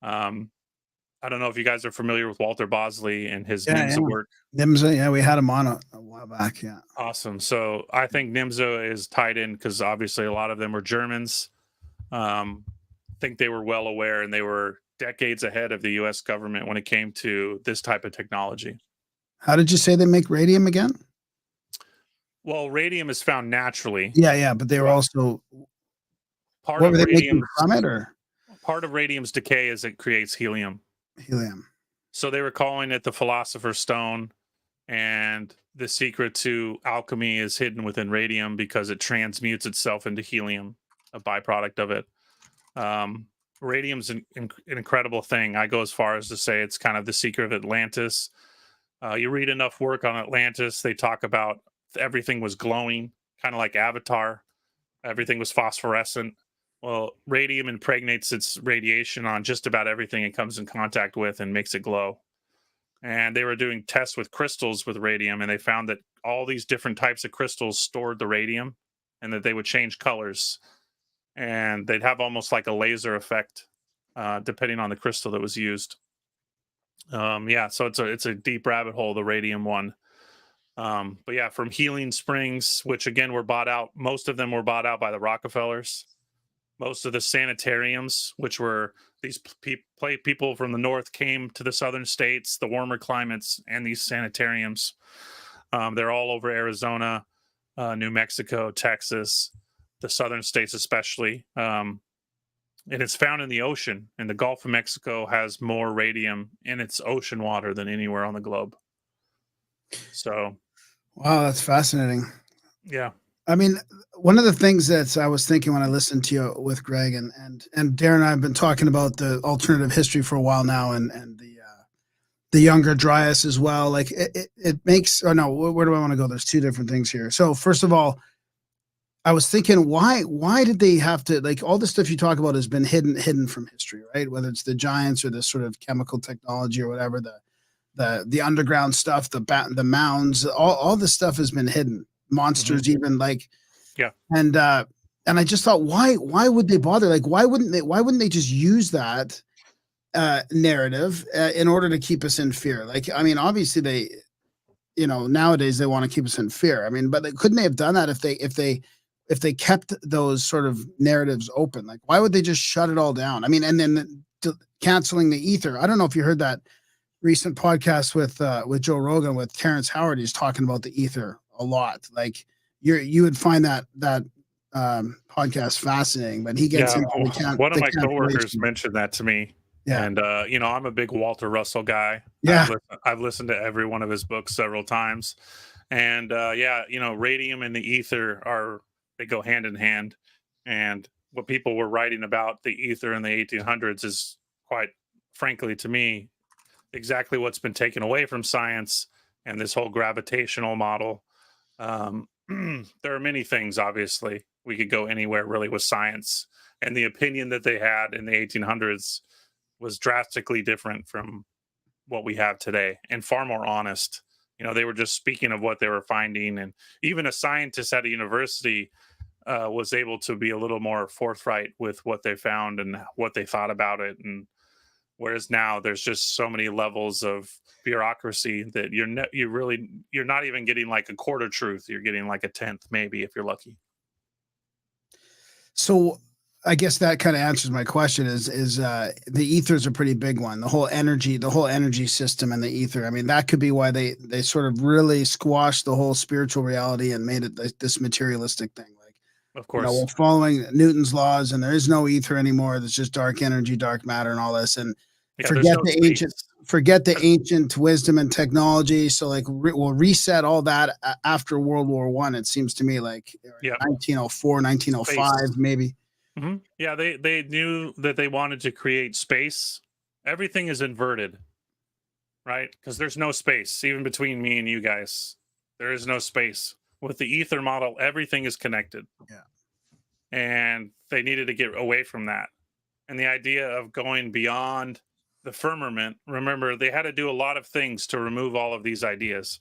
[SPEAKER 2] I don't know if you guys are familiar with Walter Bosley and his NIMSA work.
[SPEAKER 1] NIMSA, yeah, we had him on a while back, yeah.
[SPEAKER 2] Awesome. So I think NIMSA is tied in because obviously a lot of them were Germans. I think they were well aware, and they were decades ahead of the U.S. government when it came to this type of technology.
[SPEAKER 1] How did you say they make radium again?
[SPEAKER 2] Well, radium is found naturally.
[SPEAKER 1] Yeah, but they were also
[SPEAKER 2] part of radium
[SPEAKER 1] from it, or
[SPEAKER 2] part of radium's decay is it creates helium.
[SPEAKER 1] Helium.
[SPEAKER 2] So they were calling it the Philosopher's Stone, and the secret to alchemy is hidden within radium because it transmutes itself into helium, a byproduct of it. Radium's an incredible thing. I go as far as to say it's kind of the secret of Atlantis. You read enough work on Atlantis, they talk about everything was glowing, kind of like Avatar. Everything was phosphorescent. Well, radium impregnates its radiation on just about everything it comes in contact with and makes it glow. And they were doing tests with crystals with radium, and they found that all these different types of crystals stored the radium, and that they would change colors. And they'd have almost like a laser effect, depending on the crystal that was used. So it's a deep rabbit hole, the radium one. But yeah, from healing springs, which again were bought out, most of them were bought out by the Rockefellers. Most of the sanitariums, which were these people from the north, came to the southern states, the warmer climates, and these sanitariums. They're all over Arizona, New Mexico, Texas, the southern states especially. And it's found in the ocean, and the Gulf of Mexico has more radium in its ocean water than anywhere on the globe. So,
[SPEAKER 1] wow, that's fascinating.
[SPEAKER 2] Yeah.
[SPEAKER 1] I mean, one of the things that I was thinking when I listened to you with Greg and Darren and I have been talking about the alternative history for a while now, and the younger Dryas as well. Like it makes. Oh no, where do I want to go? There's two different things here. So first of all, I was thinking, why did they have to, like, all the stuff you talk about has been hidden from history, right? Whether it's the giants or the sort of chemical technology or whatever, the underground stuff, the mounds, all this stuff has been hidden. Monsters, even, like,
[SPEAKER 2] yeah.
[SPEAKER 1] And I just thought, why would they bother? Like, why wouldn't they just use that narrative in order to keep us in fear? Like, I mean, obviously they, nowadays they want to keep us in fear. I mean, but couldn't they have done that if they kept those sort of narratives open? Like, why would they just shut it all down? I mean, and then canceling the ether. I don't know if you heard that recent podcast with Joe Rogan with Terrence Howard. He's talking about the ether a lot. Like, you would find that podcast fascinating, but he gets into
[SPEAKER 2] one of my coworkers mentioned that to me.
[SPEAKER 1] Yeah.
[SPEAKER 2] And I'm a big Walter Russell guy.
[SPEAKER 1] Yeah.
[SPEAKER 2] I've listened to every one of his books several times. And radium and the ether they go hand in hand. And what people were writing about the ether in the 1800s is, quite frankly to me, exactly what's been taken away from science and this whole gravitational model. There are many things, obviously. We could go anywhere really with science. And the opinion that they had in the 1800s was drastically different from what we have today and far more honest. They were just speaking of what they were finding. And even a scientist at a university was able to be a little more forthright with what they found and what they thought about it. And whereas now there's just so many levels of bureaucracy that you're not even getting like a quarter truth. You're getting like a tenth, maybe, if you're lucky.
[SPEAKER 1] So I guess that kind of answers my question is the ether is a pretty big one. The whole energy system and the ether. I mean, that could be why they sort of really squashed the whole spiritual reality and made it this materialistic thing. Like,
[SPEAKER 2] of course,
[SPEAKER 1] we're following Newton's laws and there is no ether anymore. There's just dark energy, dark matter, and all this. And forget the ancient wisdom and technology. So like we'll reset all that after World War I. It seems to me like 1904, 1905, space. Maybe.
[SPEAKER 2] Mm-hmm. Yeah, they knew that they wanted to create space. Everything is inverted, right? Because there's no space even between me and you guys. There is no space. With the ether model, everything is connected.
[SPEAKER 1] Yeah.
[SPEAKER 2] And they needed to get away from that. And the idea of going beyond the firmament, remember, they had to do a lot of things to remove all of these ideas.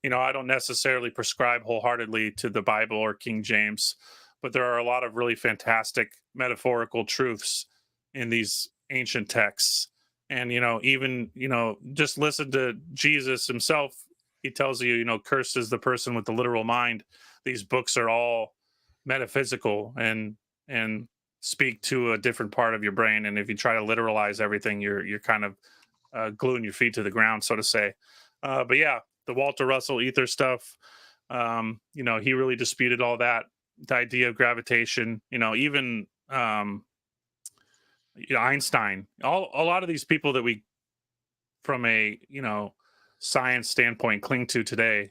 [SPEAKER 2] I don't necessarily prescribe wholeheartedly to the Bible or King James, but there are a lot of really fantastic metaphorical truths in these ancient texts. And, even, just listen to Jesus himself. He tells you, cursed is the person with the literal mind. These books are all metaphysical and speak to a different part of your brain. And if you try to literalize everything, you're kind of gluing your feet to the ground, so to say. But yeah, the Walter Russell ether stuff, he really disputed all that. The idea of gravitation, even Einstein, a lot of these people that we, from a, science standpoint, cling to today,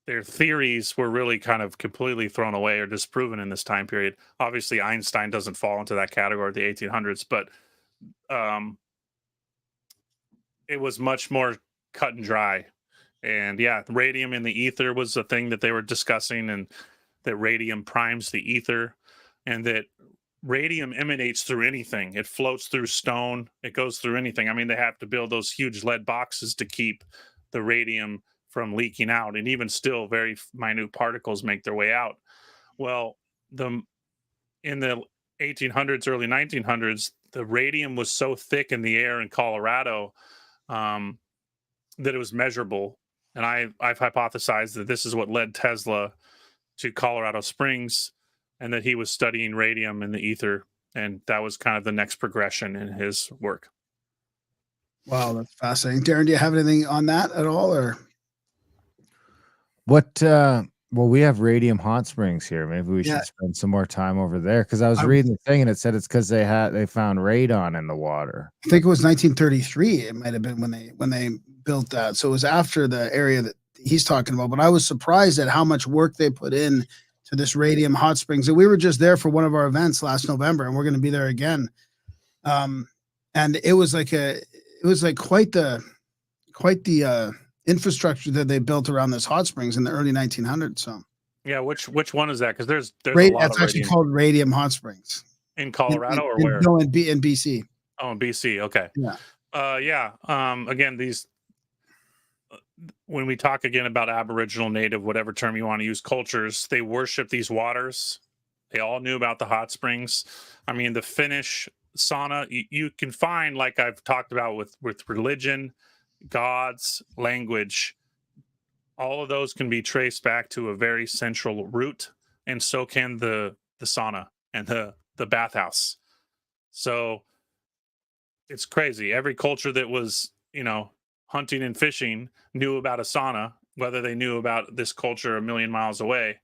[SPEAKER 2] their theories were really kind of completely thrown away or disproven in this time period. Obviously, Einstein doesn't fall into that category of the 1800s, but it was much more cut and dry. And yeah, radium in the ether was the thing that they were discussing, and that radium primes the ether, and that radium emanates through anything. It floats through stone. It goes through anything. I mean, they have to build those huge lead boxes to keep the radium from leaking out, and even still very minute particles make their way out. Well, in the 1800s, early 1900s, the radium was so thick in the air in Colorado that it was measurable. And I've hypothesized that this is what led Tesla to Colorado Springs, and that he was studying radium in the ether, and that was kind of the next progression in his work.
[SPEAKER 1] Wow, that's fascinating. Darren, do you have anything on that at all, or?
[SPEAKER 3] What? Well, we have Radium Hot Springs here. Maybe we should spend some more time over there, because I was reading the thing and it said it's because they found radon in the water.
[SPEAKER 1] I think it was 1933. It might have been when they built that. So it was after the area that he's talking about. But I was surprised at how much work they put in to this Radium Hot Springs. And we were just there for one of our events last November, and we're going to be there again. And it was like quite the infrastructure that they built around this hot springs in the early 1900s. So
[SPEAKER 2] yeah, which one is that? Because there's a lot.
[SPEAKER 1] It's actually called Radium Hot Springs
[SPEAKER 2] in Colorado, or where?
[SPEAKER 1] No, in BC.
[SPEAKER 2] Oh, in BC. Okay.
[SPEAKER 1] Yeah.
[SPEAKER 2] Again, when we talk again about Aboriginal, Native, whatever term you want to use, cultures, they worship these waters. They all knew about the hot springs. I mean, the Finnish sauna, you can find, like I've talked about with religion, gods, language, all of those can be traced back to a very central root, and so can the sauna and the bathhouse. So it's crazy. Every culture that was, hunting and fishing knew about a sauna, whether they knew about this culture a million miles away.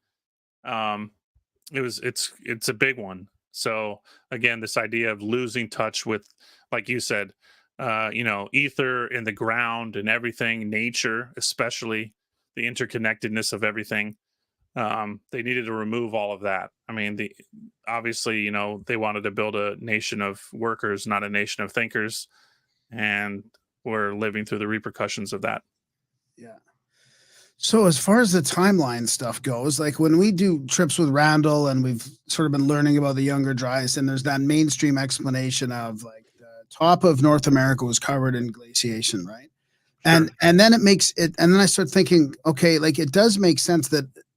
[SPEAKER 2] It's a big one. So again, this idea of losing touch with, like you said, ether in the ground and everything, nature, especially the interconnectedness of everything. They needed to remove all of that. I mean, obviously, they wanted to build a nation of workers, not a nation of thinkers. And we're living through the repercussions of that.
[SPEAKER 1] Yeah. So as far as the timeline stuff goes, like when we do trips with Randall and we've sort of been learning about the Younger Dryas, and there's that mainstream explanation of like the top of North America was covered in glaciation, right?
[SPEAKER 2] Sure.
[SPEAKER 1] And then it makes it, and then I start thinking, okay, like it does make sense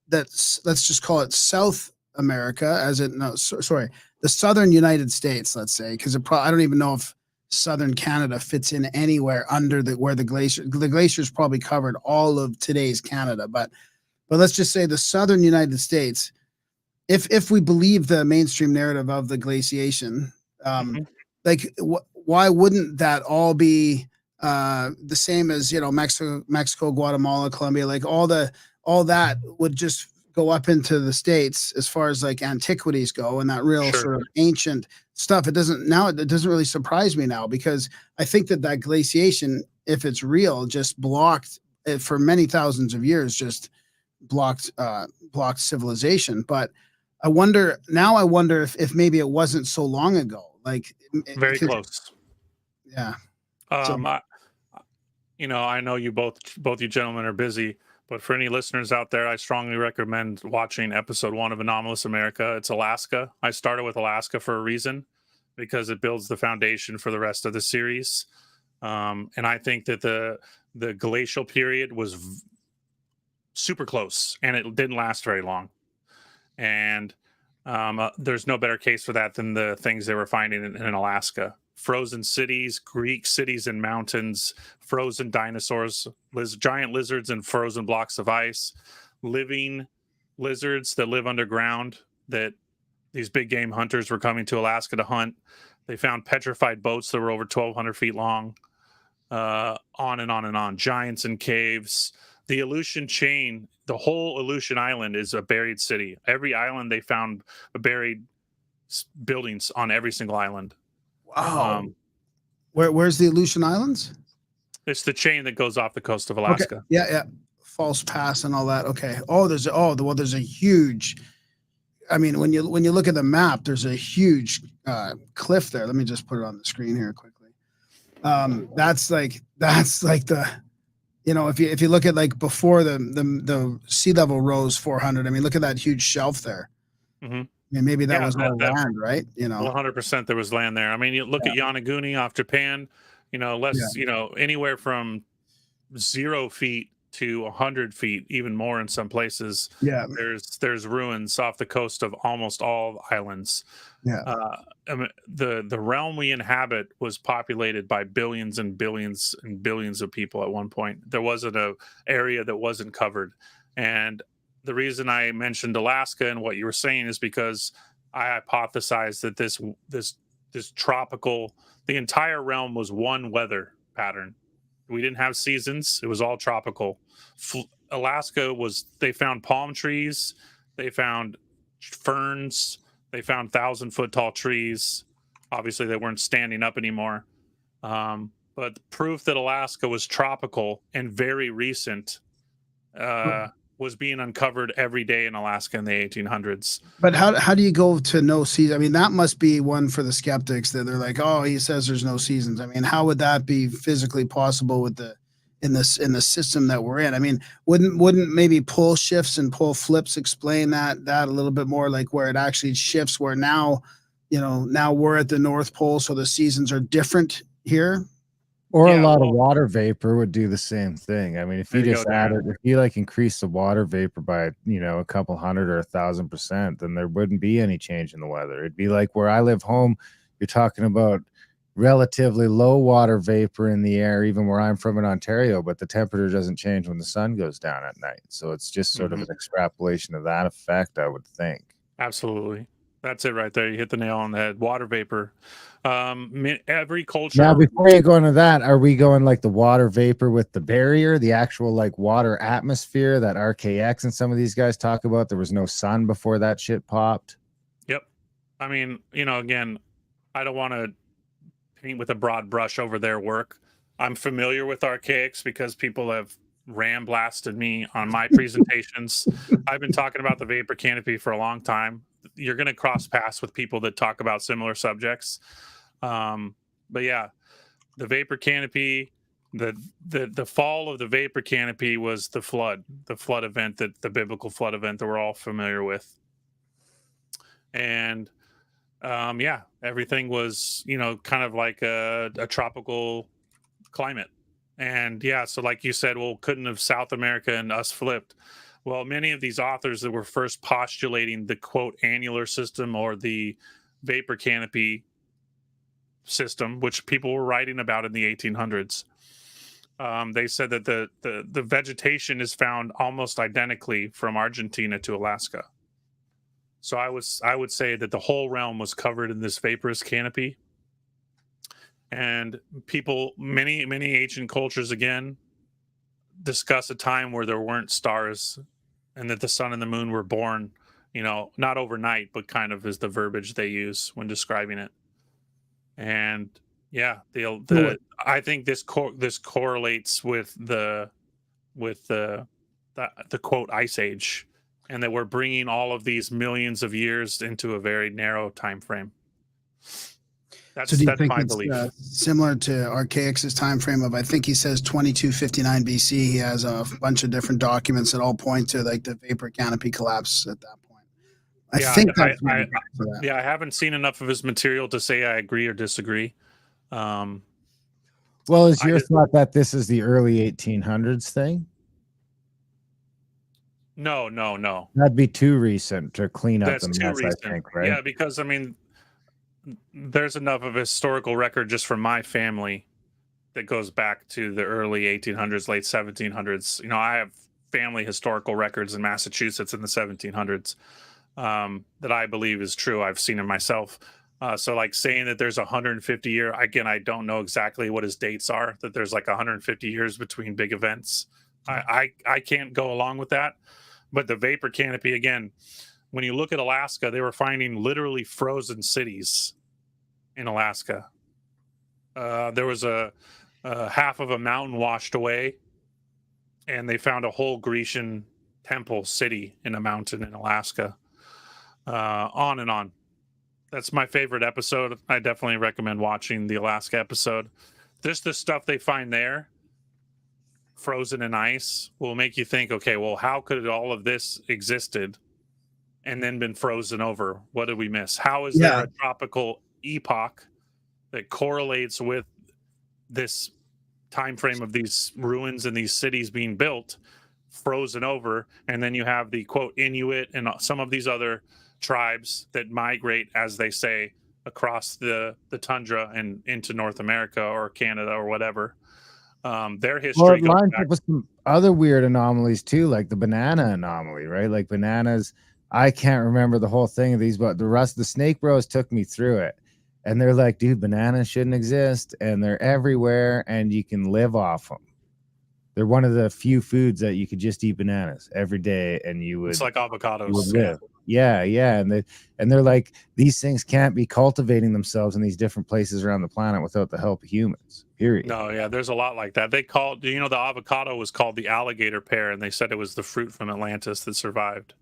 [SPEAKER 1] that's let's just call it South America, as it no sorry, the southern United States, let's say, because I don't even know if southern Canada fits in anywhere under where the glaciers probably covered all of today's Canada, but let's just say the southern United States, if we believe the mainstream narrative of the glaciation, like why wouldn't that all be the same as, you know, Mexico, Guatemala, Colombia, like all that would just go up into the States as far as like antiquities go and that real
[SPEAKER 2] Sure.
[SPEAKER 1] sort of ancient stuff. It doesn't really surprise me now, because I think that glaciation, if it's real, just blocked it for many thousands of years, just blocked civilization. But I wonder if maybe it wasn't so long ago, like
[SPEAKER 2] Very close.
[SPEAKER 1] Yeah.
[SPEAKER 2] I know you both you gentlemen are busy, but for any listeners out there, I strongly recommend watching episode 1 of Anomalous America. It's Alaska. I started with Alaska for a reason, because it builds the foundation for the rest of the series. And I think that the glacial period was super close, and it didn't last very long. And there's no better case for that than the things they were finding in Alaska. Frozen cities, Greek cities and mountains, frozen dinosaurs, giant lizards and frozen blocks of ice, living lizards that live underground that these big game hunters were coming to Alaska to hunt. They found petrified boats that were over 1,200 feet long, on and on and on. Giants in caves. The Aleutian chain, the whole Aleutian Island is a buried city. Every island they found buried buildings on every single island.
[SPEAKER 1] Wow. Where's the Aleutian Islands?
[SPEAKER 2] It's the chain that goes off the coast of Alaska.
[SPEAKER 1] Okay. Yeah. False Pass and all that. Okay. There's a huge. I mean, when you look at the map, there's a huge cliff there. Let me just put it on the screen here quickly. That's like the, you know, if you look at like before the sea level rose 400. I mean, look at that huge shelf there.
[SPEAKER 2] Mm-hmm.
[SPEAKER 1] I mean, maybe that was all land, right? You know,
[SPEAKER 2] 100% there was land there. I mean, you look at Yonaguni off Japan, you know, anywhere from 0 feet to 100 feet, even more in some places.
[SPEAKER 1] Yeah.
[SPEAKER 2] There's ruins off the coast of almost all islands.
[SPEAKER 1] Yeah.
[SPEAKER 2] I mean, the realm we inhabit was populated by billions and billions and billions of people at one point. There wasn't an area that wasn't covered. And the reason I mentioned Alaska and what you were saying is because I hypothesized that this tropical, the entire realm was one weather pattern. We didn't have seasons. It was all tropical. Alaska they found palm trees. They found ferns. They found 1,000-foot tall trees. Obviously, they weren't standing up anymore. But proof that Alaska was tropical and very recent was being uncovered every day in Alaska in the 1800s.
[SPEAKER 1] But how do you go to no season? I mean, that must be one for the skeptics that they're like, oh, he says there's no seasons. I mean, how would that be physically possible with in the system that we're in? I mean, wouldn't maybe pole shifts and pole flips explain that a little bit more, like where it actually shifts, where now we're at the North Pole, so the seasons are different here?
[SPEAKER 3] Or a lot of water vapor would do the same thing. I mean, if you just if you like increase the water vapor by, you know, a couple hundred or 1,000%, then there wouldn't be any change in the weather. It'd be like where I live home, you're talking about relatively low water vapor in the air, even where I'm from in Ontario, but the temperature doesn't change when the sun goes down at night. So it's just sort of an extrapolation of that effect, I would think.
[SPEAKER 2] Absolutely. That's it right there. You hit the nail on the head. Water vapor. Every culture.
[SPEAKER 3] Now, before you go into that, are we going like the water vapor with the barrier, the actual like water atmosphere that RKX and some of these guys talk about? There was no sun before that shit popped.
[SPEAKER 2] Yep. I mean, you know, again, I don't want to paint with a broad brush over their work. I'm familiar with RKX because people have blasted me on my presentations. I've been talking about the vapor canopy for a long time. You're going to cross paths with people that talk about similar subjects. But yeah, the vapor canopy, the fall of the vapor canopy was the flood event, that the biblical flood event that we're all familiar with. And yeah, everything was, you know, kind of like a tropical climate. And yeah, so like you said, well, couldn't have South America and us flipped? Well, many of these authors that were first postulating the quote annular system or the vapor canopy system, which people were writing about in the 1800s, they said that the vegetation is found almost identically from Argentina to Alaska. So I would say that the whole realm was covered in this vaporous canopy. And people, many ancient cultures, again, discuss a time where there weren't stars and that the sun and the moon were born, you know, not overnight, but kind of is the verbiage they use when describing it. And yeah, I think this correlates with the quote ice age, and that we're bringing all of these millions of years into a very narrow time frame.
[SPEAKER 1] So do you think
[SPEAKER 2] my
[SPEAKER 1] it's
[SPEAKER 2] belief.
[SPEAKER 1] Similar to Archaix's time frame of, I think he says 2259 BC. He has a bunch of different documents that all point to like the vapor canopy collapse at that point. I think that's
[SPEAKER 2] I haven't seen enough of his material to say I agree or disagree.
[SPEAKER 3] Well, is your thought that this is the early 1800s thing?
[SPEAKER 2] No.
[SPEAKER 3] That'd be too recent to clean up
[SPEAKER 2] That's
[SPEAKER 3] the
[SPEAKER 2] too
[SPEAKER 3] mess,
[SPEAKER 2] recent.
[SPEAKER 3] I think, right?
[SPEAKER 2] Yeah, because I mean, there's enough of a historical record just from my family that goes back to the early 1800s, late 1700s. You know, I have family historical records in Massachusetts in the 1700s that I believe is true. I've seen it myself. So like saying that there's 150 year, again, I don't know exactly what his dates are, that there's like 150 years between big events. I can't go along with that. But the vapor canopy, again, when you look at Alaska, they were finding literally frozen cities in Alaska. There was a half of a mountain washed away, and they found a whole Grecian temple city in a mountain in Alaska. On and on. That's my favorite episode. I definitely recommend watching the Alaska episode. Just the stuff they find there, frozen in ice, will make you think, okay, well, how could all of this existed and then been frozen over? What did we miss? How is there a tropical epoch that correlates with this time frame of these ruins and these cities being built, frozen over, and then you have the quote Inuit and some of these other tribes that migrate, as they say, across the tundra and into North America or Canada or whatever. Their history.
[SPEAKER 3] Well, it lines up with some other weird anomalies too, like the banana anomaly, right? Like bananas. I can't remember the whole thing of these, but the Snake Bros took me through it, and they're like, dude, bananas shouldn't exist, and they're everywhere, and you can live off them. They're one of the few foods that you could just eat bananas every day, and you would.
[SPEAKER 2] It's like avocados.
[SPEAKER 3] You would live. Yeah, and they're like, these things can't be cultivating themselves in these different places around the planet without the help of humans. Period.
[SPEAKER 2] No, yeah, there's a lot like that. They called, you know, the avocado was called the alligator pear, and they said it was the fruit from Atlantis that survived.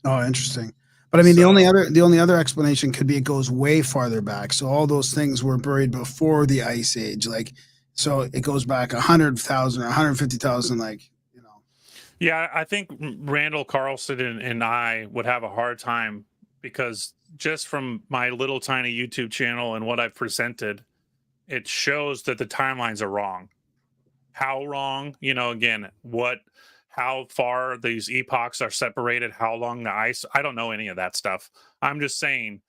[SPEAKER 1] Oh, interesting. But I mean, the only other explanation could be it goes way farther back. So all those things were buried before the ice age, like, so it goes back 100,000 or 150,000, like.
[SPEAKER 2] Yeah, I think Randall Carlson and I would have a hard time, because just from my little tiny YouTube channel and what I've presented, it shows that the timelines are wrong. How wrong? You know, again, how far these epochs are separated, how long the ice, I don't know any of that stuff. I'm just saying,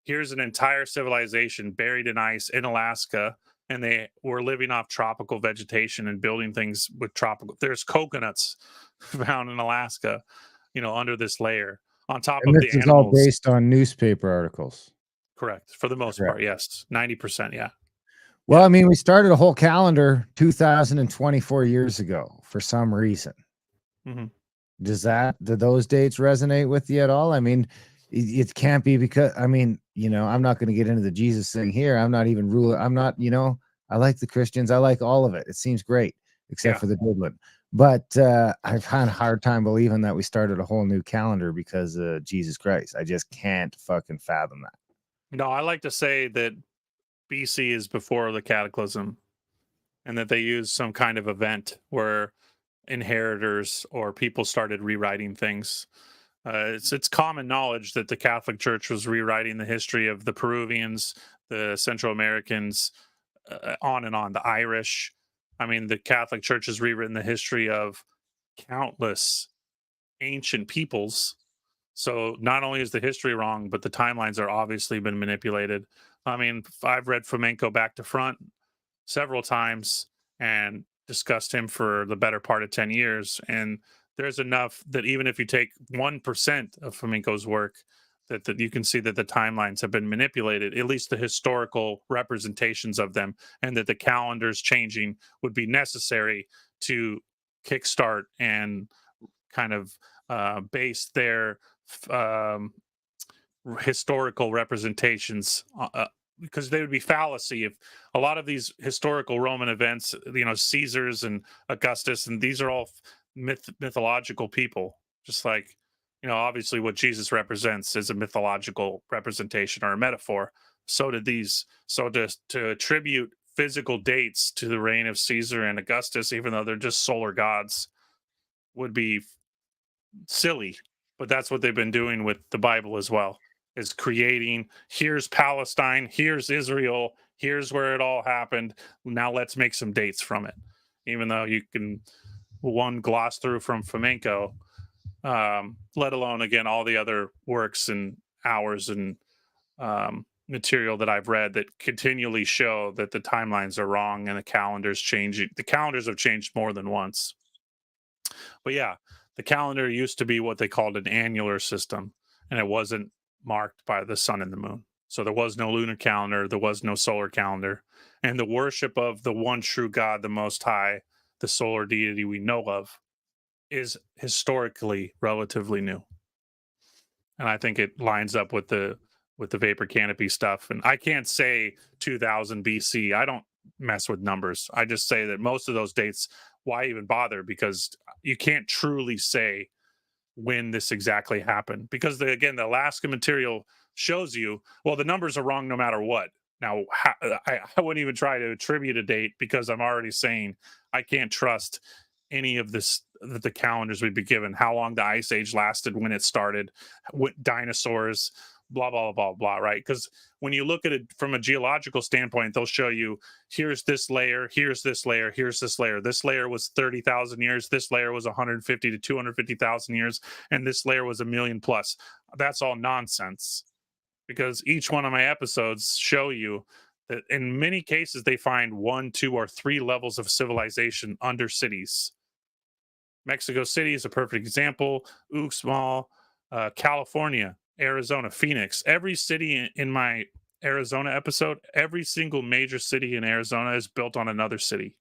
[SPEAKER 2] here's an entire civilization buried in ice in Alaska, and they were living off tropical vegetation and building things with tropical. There's coconuts found in Alaska, you know, under this layer on top of the animals. This is all
[SPEAKER 3] based on newspaper articles.
[SPEAKER 2] Correct. For the most part, yes. 90%, yeah.
[SPEAKER 3] Well, I mean, we started a whole calendar 2024 years ago for some reason.
[SPEAKER 2] Mm-hmm.
[SPEAKER 3] Do those dates resonate with you at all? I mean, it can't be, because, I mean, you know, I'm not going to get into the Jesus thing here. I'm not even ruling. I'm not, you know, I like the Christians. I like all of it. It seems great, except for the Dublin. But I've had a hard time believing that we started a whole new calendar because of Jesus Christ. I just can't fucking fathom that.
[SPEAKER 2] No, I like to say that BC is before the cataclysm, and that they used some kind of event where inheritors or people started rewriting things. It's common knowledge that the Catholic Church was rewriting the history of the Peruvians, the Central Americans, on and on, the Irish. I mean, the Catholic Church has rewritten the history of countless ancient peoples. So not only is the history wrong, but the timelines are obviously been manipulated. I mean, I've read Flamenco back to front several times and discussed him for the better part of 10 years. And there's enough that even if you take 1% of Flamenco's work, that you can see that the timelines have been manipulated, at least the historical representations of them, and that the calendars changing would be necessary to kickstart and kind of base their historical representations, because they would be fallacy if a lot of these historical Roman events, Caesars and Augustus, and these are all mythological people, just like, obviously what Jesus represents is a mythological representation or a metaphor. So did these. So to attribute physical dates to the reign of Caesar and Augustus, even though they're just solar gods, would be silly. But that's what they've been doing with the Bible as well, is creating, here's Palestine, here's Israel, here's where it all happened. Now let's make some dates from it. Even though you can gloss through from Flamenco, let alone, again, all the other works and hours and material that I've read that continually show that the timelines are wrong and the calendars changing. The calendars have changed more than once. But yeah, the calendar used to be what they called an annular system, and it wasn't marked by the sun and the moon. So there was no lunar calendar, there was no solar calendar. And the worship of the one true God, the Most High, the solar deity we know of, is historically relatively new. And I think it lines up with the vapor canopy stuff. And I can't say 2000 BC. I don't mess with numbers. I just say that most of those dates, why even bother? Because you can't truly say when this exactly happened, because the Alaska material shows you, well, the numbers are wrong no matter what. Now, I wouldn't even try to attribute a date, because I'm already saying I can't trust any of this, that the calendars we'd be given, how long the ice age lasted, when it started, what dinosaurs, blah, blah, blah, blah, right? Because when you look at it from a geological standpoint, they'll show you, here's this layer, here's this layer, here's this layer. This layer was 30,000 years. This layer was 150 to 250,000 years. And this layer was 1 million plus. That's all nonsense, because each one of my episodes show you that in many cases, they find 1, 2, or 3 levels of civilization under cities. Mexico City is a perfect example. Uxmal, California, Arizona, Phoenix. Every city in my Arizona episode, every single major city in Arizona is built on another city,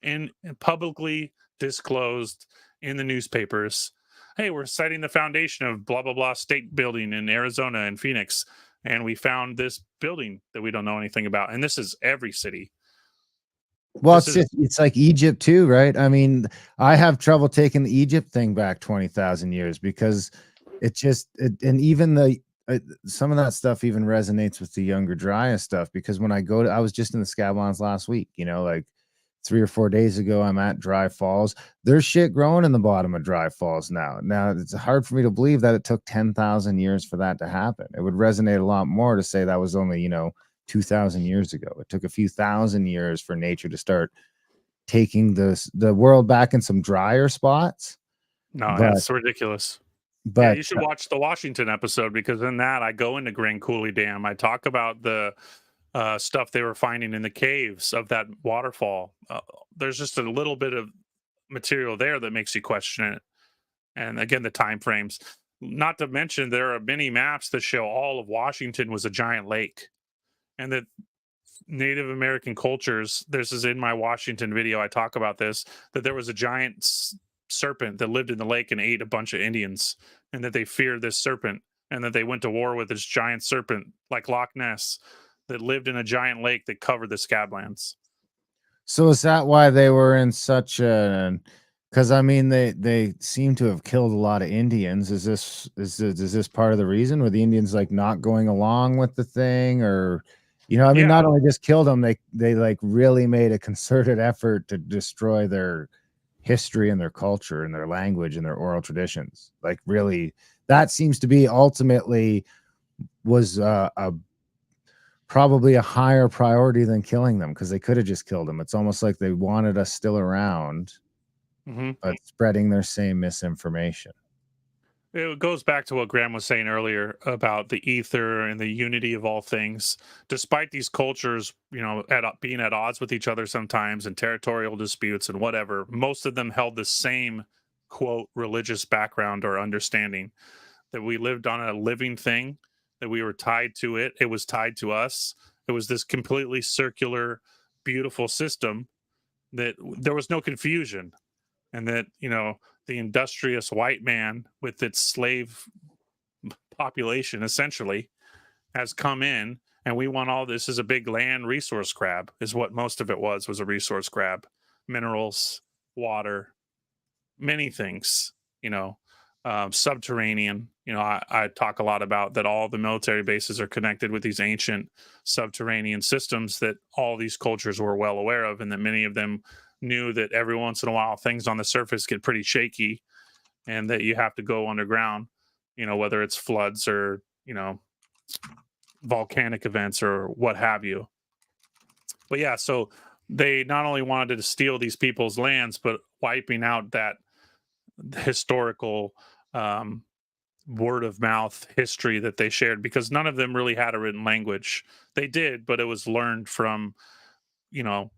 [SPEAKER 2] and publicly disclosed in the newspapers. Hey, we're citing the foundation of blah, blah, blah state building in Arizona and Phoenix, and we found this building that we don't know anything about. And this is every city.
[SPEAKER 3] Well, it's like Egypt too, right? I mean, I have trouble taking the Egypt thing back 20,000 years, because and even some of that stuff even resonates with the younger Dryas stuff, because when I was just in the Scablands last week, like 3 or 4 days ago, I'm at Dry Falls. There's shit growing in the bottom of Dry Falls now. Now, it's hard for me to believe that it took 10,000 years for that to happen. It would resonate a lot more to say that was only, 2,000 years ago. It took a few thousand years for nature to start taking the world back in some drier spots.
[SPEAKER 2] No, that's ridiculous.
[SPEAKER 3] But
[SPEAKER 2] yeah, you should watch the Washington episode, because in that I go into Grand Coulee Dam. I talk about the stuff they were finding in the caves of that waterfall. There's just a little bit of material there that makes you question it. And again, the time frames. Not to mention, there are many maps that show all of Washington was a giant lake, and that Native American cultures, this is in my Washington video, I talk about this, that there was a giant serpent that lived in the lake and ate a bunch of Indians, and that they feared this serpent, and that they went to war with this giant serpent like Loch Ness that lived in a giant lake that covered the Scablands.
[SPEAKER 3] So is that why they were in such a, because I mean they seem to have killed a lot of Indians. Is this part of the reason? Were the Indians like not going along with the thing, or You know, I mean,
[SPEAKER 2] Yeah.
[SPEAKER 3] not only just killed them, they like really made a concerted effort to destroy their history and their culture and their language and their oral traditions. Like, really, that seems to be ultimately was probably a higher priority than killing them, because they could have just killed them. It's almost like they wanted us still around, but spreading their same misinformation.
[SPEAKER 2] It goes back to what Graham was saying earlier about the ether and the unity of all things. Despite these cultures, you know, being at odds with each other sometimes and territorial disputes and whatever, most of them held the same, quote, religious background or understanding, that we lived on a living thing, that we were tied to it. It was tied to us. It was this completely circular, beautiful system that there was no confusion. And that, you know, the industrious white man with its slave population essentially has come in, and we want all this as a big land resource grab, is what most of it was a resource grab. Minerals, water, many things, you know. Subterranean, you know, I talk a lot about that all the military bases are connected with these ancient subterranean systems that all these cultures were well aware of, and that many of them knew that every once in a while things on the surface get pretty shaky and that you have to go underground, you know, whether it's floods or, you know, volcanic events or what have you. But yeah, so they not only wanted to steal these people's lands, but wiping out that historical word of mouth history that they shared, because none of them really had a written language. They did, but it was learned from, you know,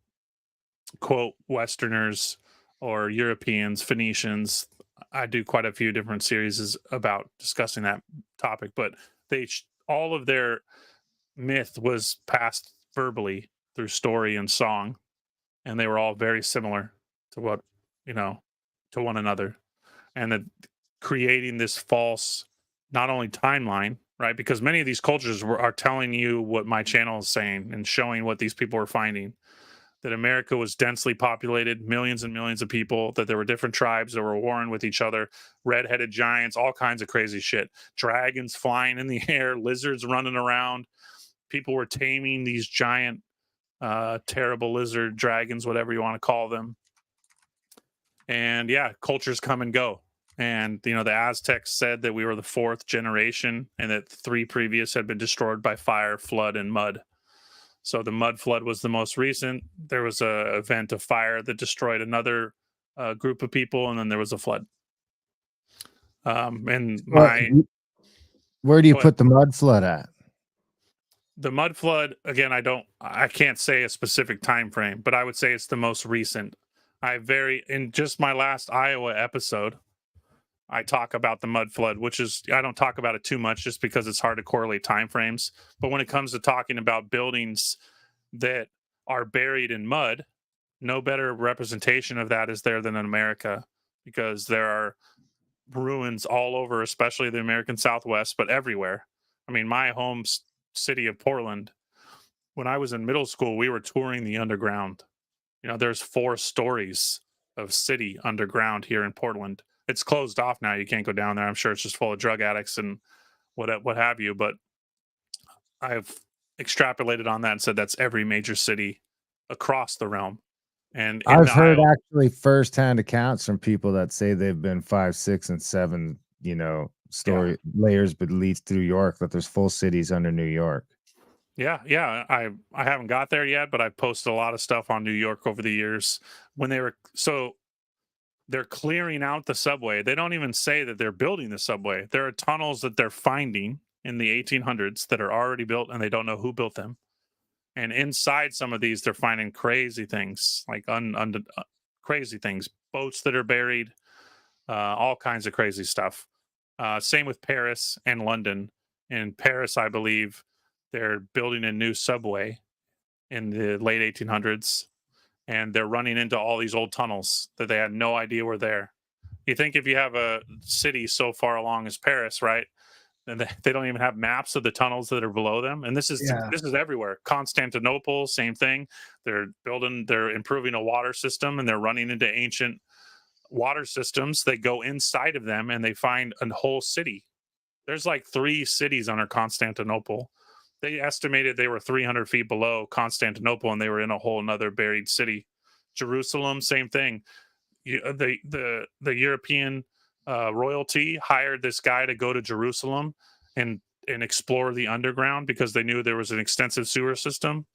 [SPEAKER 2] quote, Westerners or Europeans, Phoenicians. I do quite a few different series about discussing that topic, but all of their myth was passed verbally through story and song, and they were all very similar to what, you know, to one another. And that creating this false, not only timeline, right? Because many of these cultures are telling you what my channel is saying and showing what these people are finding, that America was densely populated, millions and millions of people, that there were different tribes that were warring with each other, red-headed giants, all kinds of crazy shit, dragons flying in the air, lizards running around. People were taming these giant, terrible lizard dragons, whatever you want to call them. And yeah, cultures come and go. And, you know, the Aztecs said that we were the fourth generation and that 3 previous had been destroyed by fire, flood, and mud. So the mud flood was the most recent. There was a event of fire that destroyed another group of people, and then there was a flood. And
[SPEAKER 3] Where do you put the mud flood at?
[SPEAKER 2] The mud flood, again, I can't say a specific time frame, but I would say it's the most recent. In just my last Iowa episode, I talk about the mud flood, which is, I don't talk about it too much just because it's hard to correlate time frames. But when it comes to talking about buildings that are buried in mud, no better representation of that is there than in America, because there are ruins all over, especially the American Southwest, but everywhere. I mean, my home city of Portland, when I was in middle school, we were touring the underground. You know, there's 4 stories of city underground here in Portland. It's closed off now. You can't go down there. I'm sure it's just full of drug addicts and what have you. But I've extrapolated on that and said that's every major city across the realm. And
[SPEAKER 3] I've heard actually firsthand accounts from people that say they've been 5, 6, and 7, you know, layers beneath New York, that there's full cities under New York.
[SPEAKER 2] Yeah. I haven't got there yet, but I've posted a lot of stuff on New York over the years. They're clearing out the subway. They don't even say that they're building the subway. There are tunnels that they're finding in the 1800s that are already built, and they don't know who built them. And inside some of these, they're finding crazy things, like crazy things, boats that are buried, all kinds of crazy stuff. Same with Paris and London. In Paris, I believe they're building a new subway in the late 1800s, and they're running into all these old tunnels that they had no idea were there. You think if you have a city so far along as Paris, right, and they don't even have maps of the tunnels that are below them. And this is everywhere. Constantinople, same thing. They're improving a water system, and they're running into ancient water systems. They go inside of them and they find a whole city. There's like 3 cities under Constantinople, They estimated they were 300 feet below Constantinople, and they were in a whole nother buried city. Jerusalem, same thing. The European royalty hired this guy to go to Jerusalem and explore the underground because they knew there was an extensive sewer system.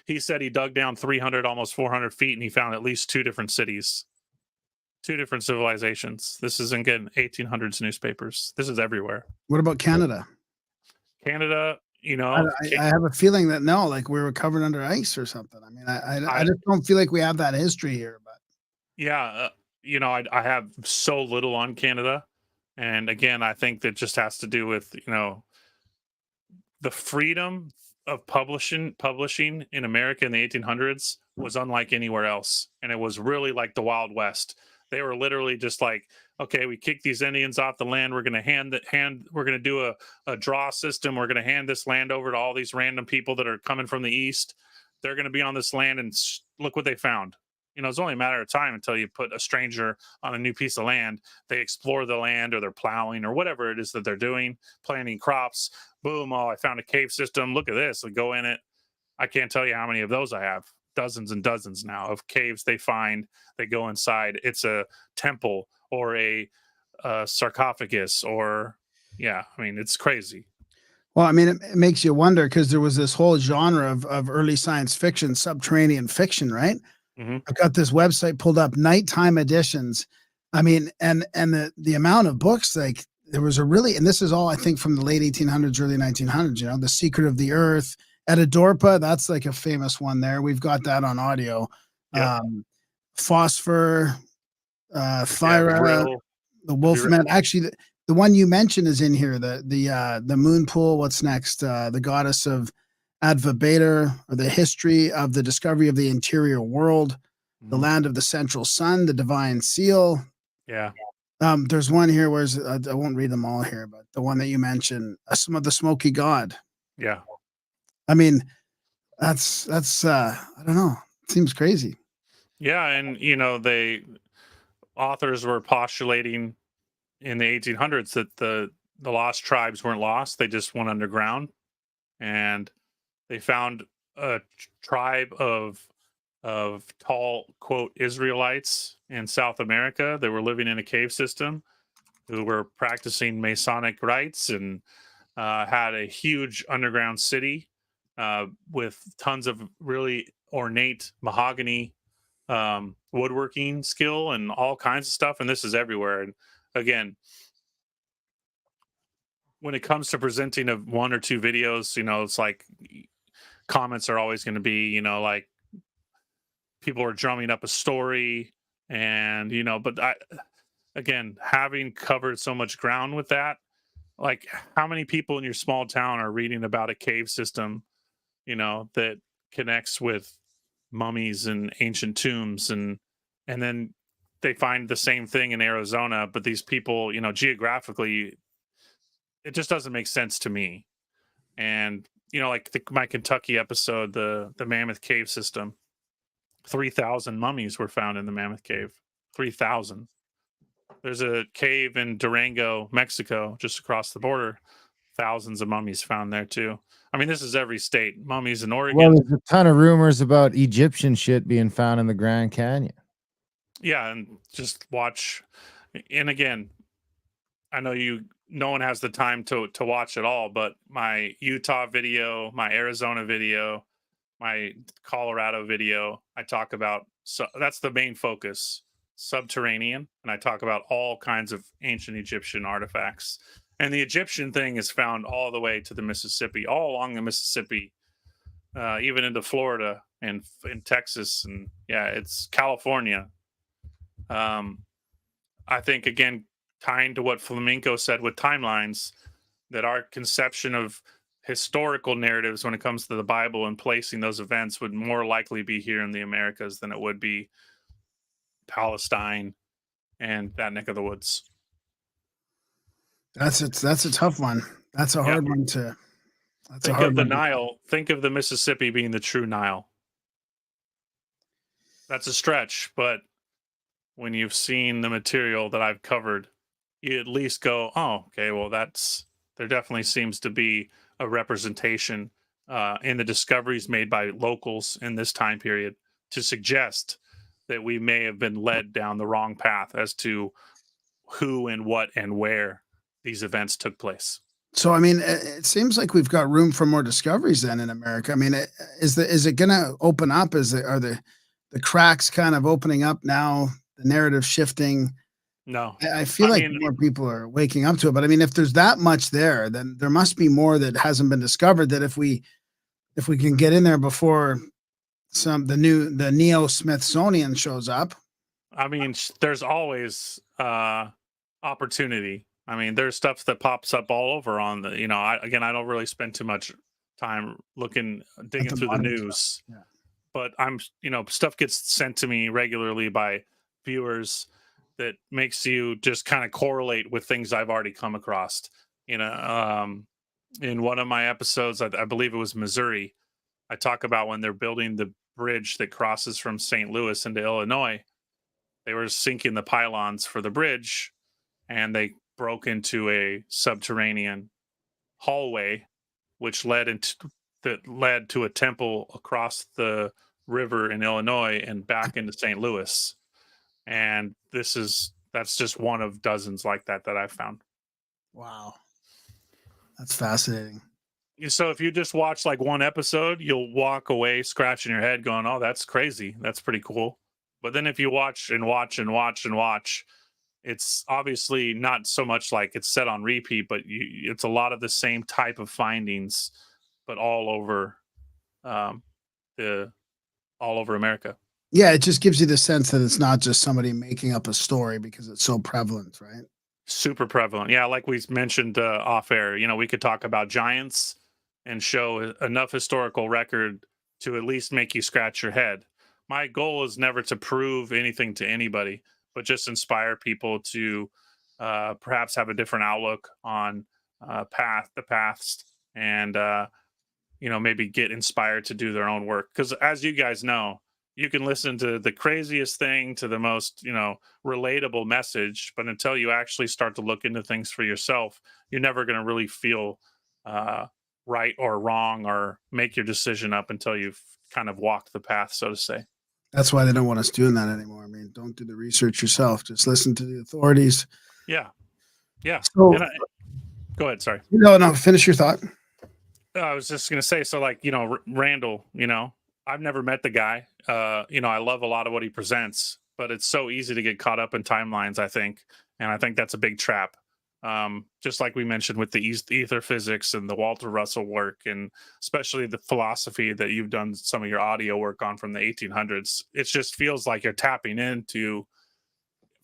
[SPEAKER 2] He said he dug down 300, almost 400 feet, and he found at least 2 different cities, 2 different civilizations. This is, again, 1800s newspapers. This is everywhere.
[SPEAKER 1] What about Canada?
[SPEAKER 2] Canada, you know,
[SPEAKER 1] I have a feeling that no, like we were covered under ice or something. I mean, I just don't feel like we have that history here. But
[SPEAKER 2] yeah, you know, I have so little on Canada, and again, I think that just has to do with, you know, the freedom of publishing in America in the 1800s was unlike anywhere else, and it was really like the Wild West. They were literally just like, okay, we kick these Indians off the land. We're going to we're going to do a draw system. We're going to hand this land over to all these random people that are coming from the east. They're going to be on this land, and look what they found. You know, it's only a matter of time until you put a stranger on a new piece of land. They explore the land, or they're plowing, or whatever it is that they're doing, planting crops. Boom! Oh, I found a cave system. Look at this. I go in it. I can't tell you how many of those I have. Dozens and dozens now of caves they find. They go inside. It's a temple or a sarcophagus, or yeah. I mean, it's crazy.
[SPEAKER 1] well, I mean, it makes you wonder because there was this whole genre of early science fiction, subterranean fiction, right?
[SPEAKER 2] Mm-hmm.
[SPEAKER 1] I've got this website pulled up, nighttime editions. I mean, and the amount of books, like there was a really, and this is all I think from the late 1800s, early 1900s. You know, The Secret of the Earth, Edidorpa. That's like a famous one there. We've got that on audio.
[SPEAKER 2] Yep.
[SPEAKER 1] Phosphor, Thyra,
[SPEAKER 2] Brill.
[SPEAKER 1] the Wolfman. Actually, the one you mentioned is in here. The Moon Pool. What's next? The Goddess of Advabator, or the history of the discovery of the interior world, the land of the central sun, the divine seal.
[SPEAKER 2] Yeah.
[SPEAKER 1] There's one here where I won't read them all here, but the one that you mentioned, some of the smoky god.
[SPEAKER 2] Yeah.
[SPEAKER 1] I mean, that's I don't know. It seems crazy.
[SPEAKER 2] Yeah, and you know, authors were postulating in the 1800s that the lost tribes weren't lost; they just went underground, and they found a tribe of tall, quote, Israelites in South America that were living in a cave system, who were practicing Masonic rites, and had a huge underground city with tons of really ornate mahogany woodworking skill and all kinds of stuff. And this is everywhere. And again, when it comes to presenting of 1 or 2 videos, you know, it's like comments are always going to be, you know, like people are drumming up a story, and you know, but again, having covered so much ground with that, like how many people in your small town are reading about a cave system, you know, that connects with mummies and ancient tombs, and then they find the same thing in Arizona, but these people, you know, geographically, it just doesn't make sense to me. And you know, like my Kentucky episode, the Mammoth Cave system, 3,000 mummies were found in the Mammoth Cave. 3,000. There's a cave in Durango, Mexico, just across the border. Thousands of mummies found there too. I mean, this is every state. Mummies in Oregon.
[SPEAKER 3] Well, there's a ton of rumors about Egyptian shit being found in the Grand Canyon.
[SPEAKER 2] Yeah, and just watch. And again, I know no one has the time to watch it all, but my Utah video, my Arizona video, my Colorado video, I talk about, so that's the main focus, Subterranean, and I talk about all kinds of ancient Egyptian artifacts. And the Egyptian thing is found all the way to the Mississippi, all along the Mississippi, even into Florida and in Texas, and yeah, it's California. I think, again, tying to what Flamenco said with timelines, that our conception of historical narratives when it comes to the Bible and placing those events would more likely be here in the Americas than it would be Palestine and that neck of the woods.
[SPEAKER 1] That's a tough one. That's a hard one to.
[SPEAKER 2] Think of the Nile. Think of the Mississippi being the true Nile. That's a stretch, but when you've seen the material that I've covered, you at least go, oh, okay, well, there definitely seems to be a representation in the discoveries made by locals in this time period to suggest that we may have been led down the wrong path as to who and what and where these events took place.
[SPEAKER 1] So, I mean, it seems like we've got room for more discoveries then in America. I mean, is it going to open up? Are the cracks kind of opening up now? The narrative shifting?
[SPEAKER 2] No,
[SPEAKER 1] I feel like
[SPEAKER 2] mean,
[SPEAKER 1] more people are waking up to it. But I mean, if there's that much there, then there must be more that hasn't been discovered. That if we can get in there before the neo Smithsonian shows up.
[SPEAKER 2] I mean, there's always opportunity. I mean, there's stuff that pops up all over on the, I don't really spend too much time digging through the news,
[SPEAKER 1] Yeah.
[SPEAKER 2] but stuff gets sent to me regularly by viewers that makes you just kind of correlate with things I've already come across. In one of my episodes, I believe it was Missouri, I talk about when they're building the bridge that crosses from St. Louis into Illinois. They were sinking the pylons for the bridge, and they broke into a subterranean hallway, which led to a temple across the river in Illinois and back into St. Louis. And that's just one of dozens like that I've found.
[SPEAKER 1] Wow, that's fascinating.
[SPEAKER 2] So if you just watch like one episode, you'll walk away scratching your head going, oh, that's crazy. That's pretty cool. But then if you watch and watch and watch and watch, it's obviously not so much like it's set on repeat, but it's a lot of the same type of findings, but all over America.
[SPEAKER 1] Yeah, it just gives you the sense that it's not just somebody making up a story because it's so prevalent, right?
[SPEAKER 2] Super prevalent. Yeah, like we mentioned off air, we could talk about giants and show enough historical record to at least make you scratch your head. My goal is never to prove anything to anybody, but just inspire people to perhaps have a different outlook on the past, and maybe get inspired to do their own work. Because as you guys know, you can listen to the craziest thing to the most relatable message, but until you actually start to look into things for yourself, you're never going to really feel right or wrong or make your decision up until you've kind of walked the path, so to say.
[SPEAKER 1] That's why they don't want us doing that anymore. I mean, don't do the research yourself. Just listen to the authorities.
[SPEAKER 2] Yeah.
[SPEAKER 1] So,
[SPEAKER 2] go ahead. Sorry.
[SPEAKER 1] No. Finish your thought.
[SPEAKER 2] I was just going to say, so like, Randall, I've never met the guy. I love a lot of what he presents, but it's so easy to get caught up in timelines, I think. And I think that's a big trap. Just like we mentioned with the ether physics and the Walter Russell work, and especially the philosophy that you've done some of your audio work on from the 1800s. It just feels like you're tapping into,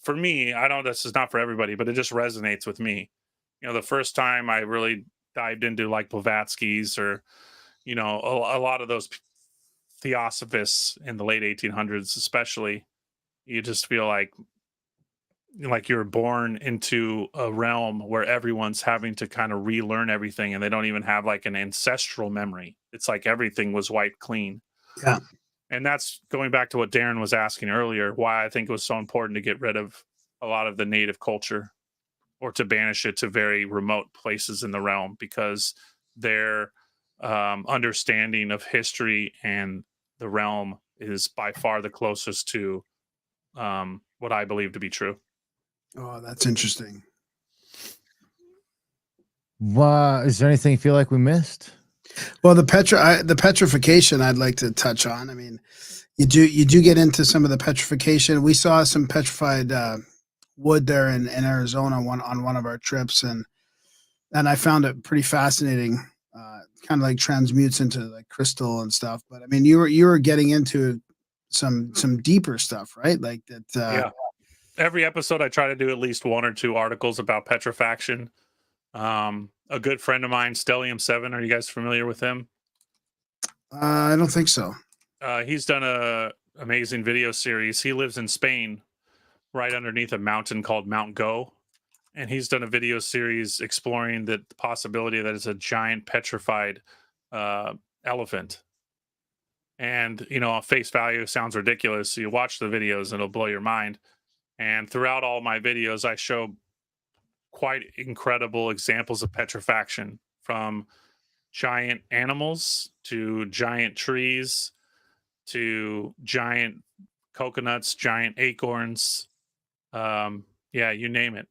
[SPEAKER 2] for me, I know this is not for everybody, but it just resonates with me. The first time I really dived into like Blavatsky's or, a lot of those theosophists in the late 1800s, especially, you just feel like you're born into a realm where everyone's having to kind of relearn everything, and they don't even have like an ancestral memory. It's like everything was wiped clean.
[SPEAKER 1] Yeah.
[SPEAKER 2] And that's going back to what Darren was asking earlier, why I think it was so important to get rid of a lot of the native culture or to banish it to very remote places in the realm, because their understanding of history and the realm is by far the closest to what I believe to be true.
[SPEAKER 1] Oh, that's interesting.
[SPEAKER 3] Is there anything you feel like we missed?
[SPEAKER 1] Well, the petrification I'd like to touch on. I mean, you do get into some of the petrification. We saw some petrified wood there in Arizona on one of our trips, and I found it pretty fascinating. Kind of like transmutes into like crystal and stuff. But I mean, you were getting into some deeper stuff, right? Like that.
[SPEAKER 2] Yeah. Every episode, I try to do at least one or two articles about petrifaction. A good friend of mine, Stellium 7. Are you guys familiar with him?
[SPEAKER 1] I don't think so.
[SPEAKER 2] He's done a amazing video series. He lives in Spain, right underneath a mountain called Mount Go. And he's done a video series exploring the possibility that it's a giant petrified elephant. And, on face value, it sounds ridiculous. So you watch the videos and it'll blow your mind. And throughout all my videos, I show quite incredible examples of petrifaction, from giant animals to giant trees to giant coconuts, giant acorns. Yeah, you name it.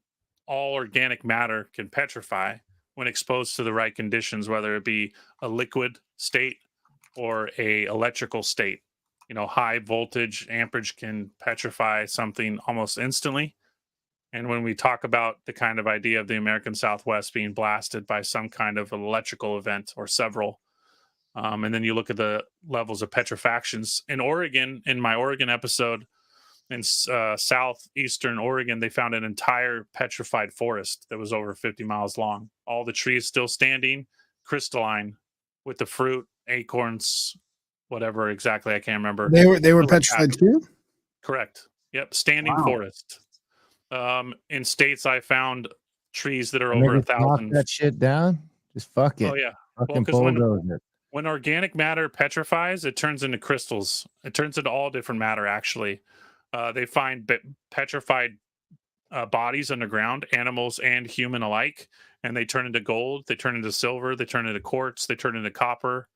[SPEAKER 2] All organic matter can petrify when exposed to the right conditions, whether it be a liquid state or a electrical state. High voltage amperage can petrify something almost instantly. And when we talk about the kind of idea of the American Southwest being blasted by some kind of electrical event or several, and then you look at the levels of petrifactions in Oregon, in my Oregon episode, in southeastern Oregon, they found an entire petrified forest that was over 50 miles long. All the trees still standing, crystalline, with the fruit, acorns, whatever exactly, I can't remember.
[SPEAKER 1] They were petrified too?
[SPEAKER 2] Correct. Yep, standing
[SPEAKER 1] Wow.
[SPEAKER 2] forest. In states, I found trees that are over 1,000.
[SPEAKER 3] That shit down. Just fuck it.
[SPEAKER 2] Oh yeah.
[SPEAKER 3] Fucking
[SPEAKER 2] 'cause
[SPEAKER 3] bulldoze it.
[SPEAKER 2] when organic matter petrifies, it turns into crystals. It turns into all different matter, actually. They find petrified bodies underground, animals and human alike, and they turn into gold, they turn into silver, they turn into quartz, they turn into copper.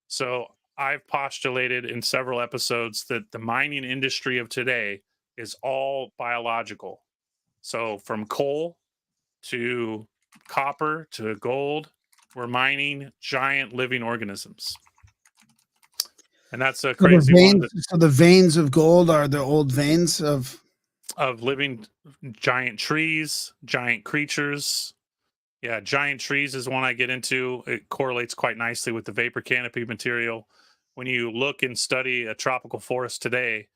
[SPEAKER 2] So I've postulated in several episodes that the mining industry of today is all biological. So from coal to copper to gold, we're mining giant living organisms. And that's a crazy one.
[SPEAKER 1] So the veins of gold are the old veins of
[SPEAKER 2] living giant trees, giant creatures. Yeah, giant trees is one I get into. It correlates quite nicely with the vapor canopy material. When you look and study a tropical forest today,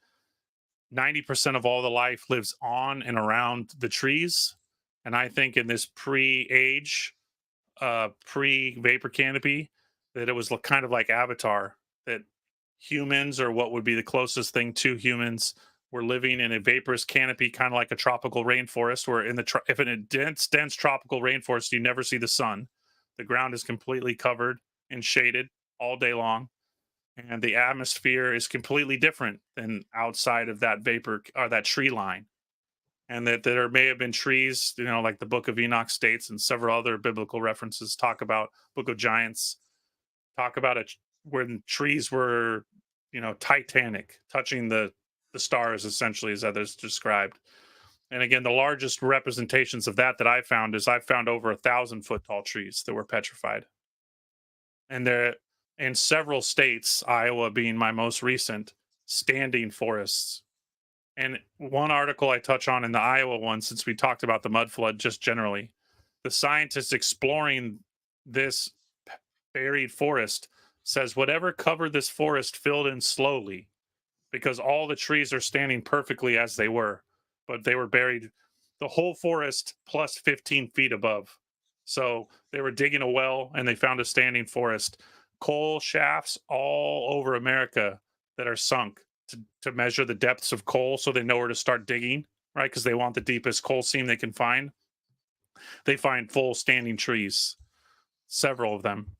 [SPEAKER 2] 90% of all the life lives on and around the trees. And I think in this pre-age, pre-vapor canopy, that it was kind of like Avatar, that humans, or what would be the closest thing to humans, were living in a vaporous canopy, kind of like a tropical rainforest, where if in a dense tropical rainforest, you never see the sun. The ground is completely covered and shaded all day long. And the atmosphere is completely different than outside of that vapor or that tree line. And that there may have been trees, like the Book of Enoch states, and several other biblical references talk about Book of Giants, talk about it when trees were, titanic, touching the stars, essentially, as others described. And again, the largest representations of that I found is I've found over 1,000-foot tall trees that were petrified. And they're in several states, Iowa being my most recent, standing forests. And one article I touch on in the Iowa one, since we talked about the mud flood just generally, the scientists exploring this buried forest says whatever covered this forest filled in slowly, because all the trees are standing perfectly as they were, but they were buried the whole forest plus 15 feet above. So they were digging a well and they found a standing forest. Coal shafts all over America that are sunk to measure the depths of coal, so they know where to start digging, right? Because they want the deepest coal seam they can find. They find full standing trees, several of them.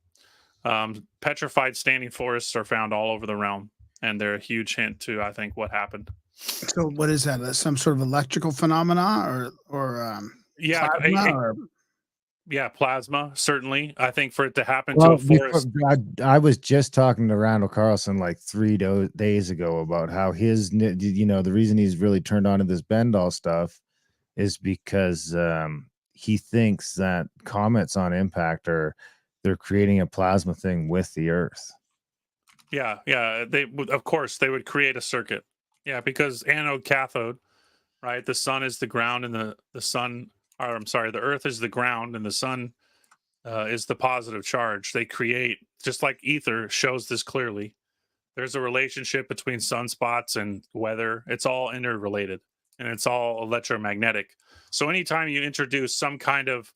[SPEAKER 2] Petrified standing forests are found all over the realm, and they're a huge hint to, I think, what happened.
[SPEAKER 1] So what is that? Some sort of electrical phenomena or
[SPEAKER 2] yeah,
[SPEAKER 1] plasma,
[SPEAKER 2] yeah, plasma, certainly. I think for it to happen to a forest.
[SPEAKER 3] I was just talking to Randall Carlson like 3 days ago about how the reason he's really turned on to this Bendall stuff is because he thinks that comets on impact they're creating a plasma thing with the Earth.
[SPEAKER 2] Yeah, they of course they would create a circuit. Yeah, because anode cathode, right? The sun is the ground, and the Earth is the ground, and the sun is the positive charge. They create, just like ether shows this clearly. There's a relationship between sunspots and weather. It's all interrelated, and it's all electromagnetic. So anytime you introduce some kind of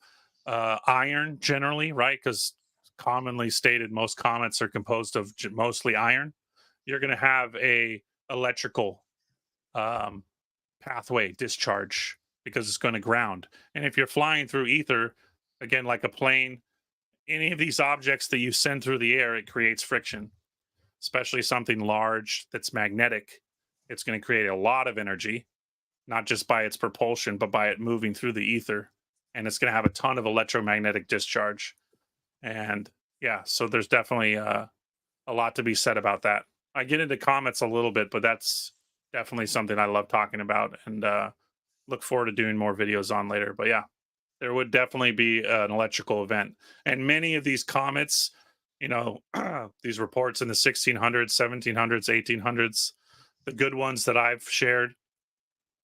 [SPEAKER 2] iron, generally, right? Because commonly stated, most comets are composed of mostly iron. You're going to have a electrical pathway discharge, because it's going to ground. And if you're flying through ether, again, like a plane, any of these objects that you send through the air, it creates friction, especially something large that's magnetic. It's going to create a lot of energy, not just by its propulsion, but by it moving through the ether. And it's going to have a ton of electromagnetic discharge. And yeah, so there's definitely a lot to be said about that. I get into comets a little bit, but that's definitely something I love talking about, and look forward to doing more videos on later. But yeah, there would definitely be an electrical event, and many of these comets, you know, these reports in the 1600s, 1700s, 1800s, the good ones that I've shared,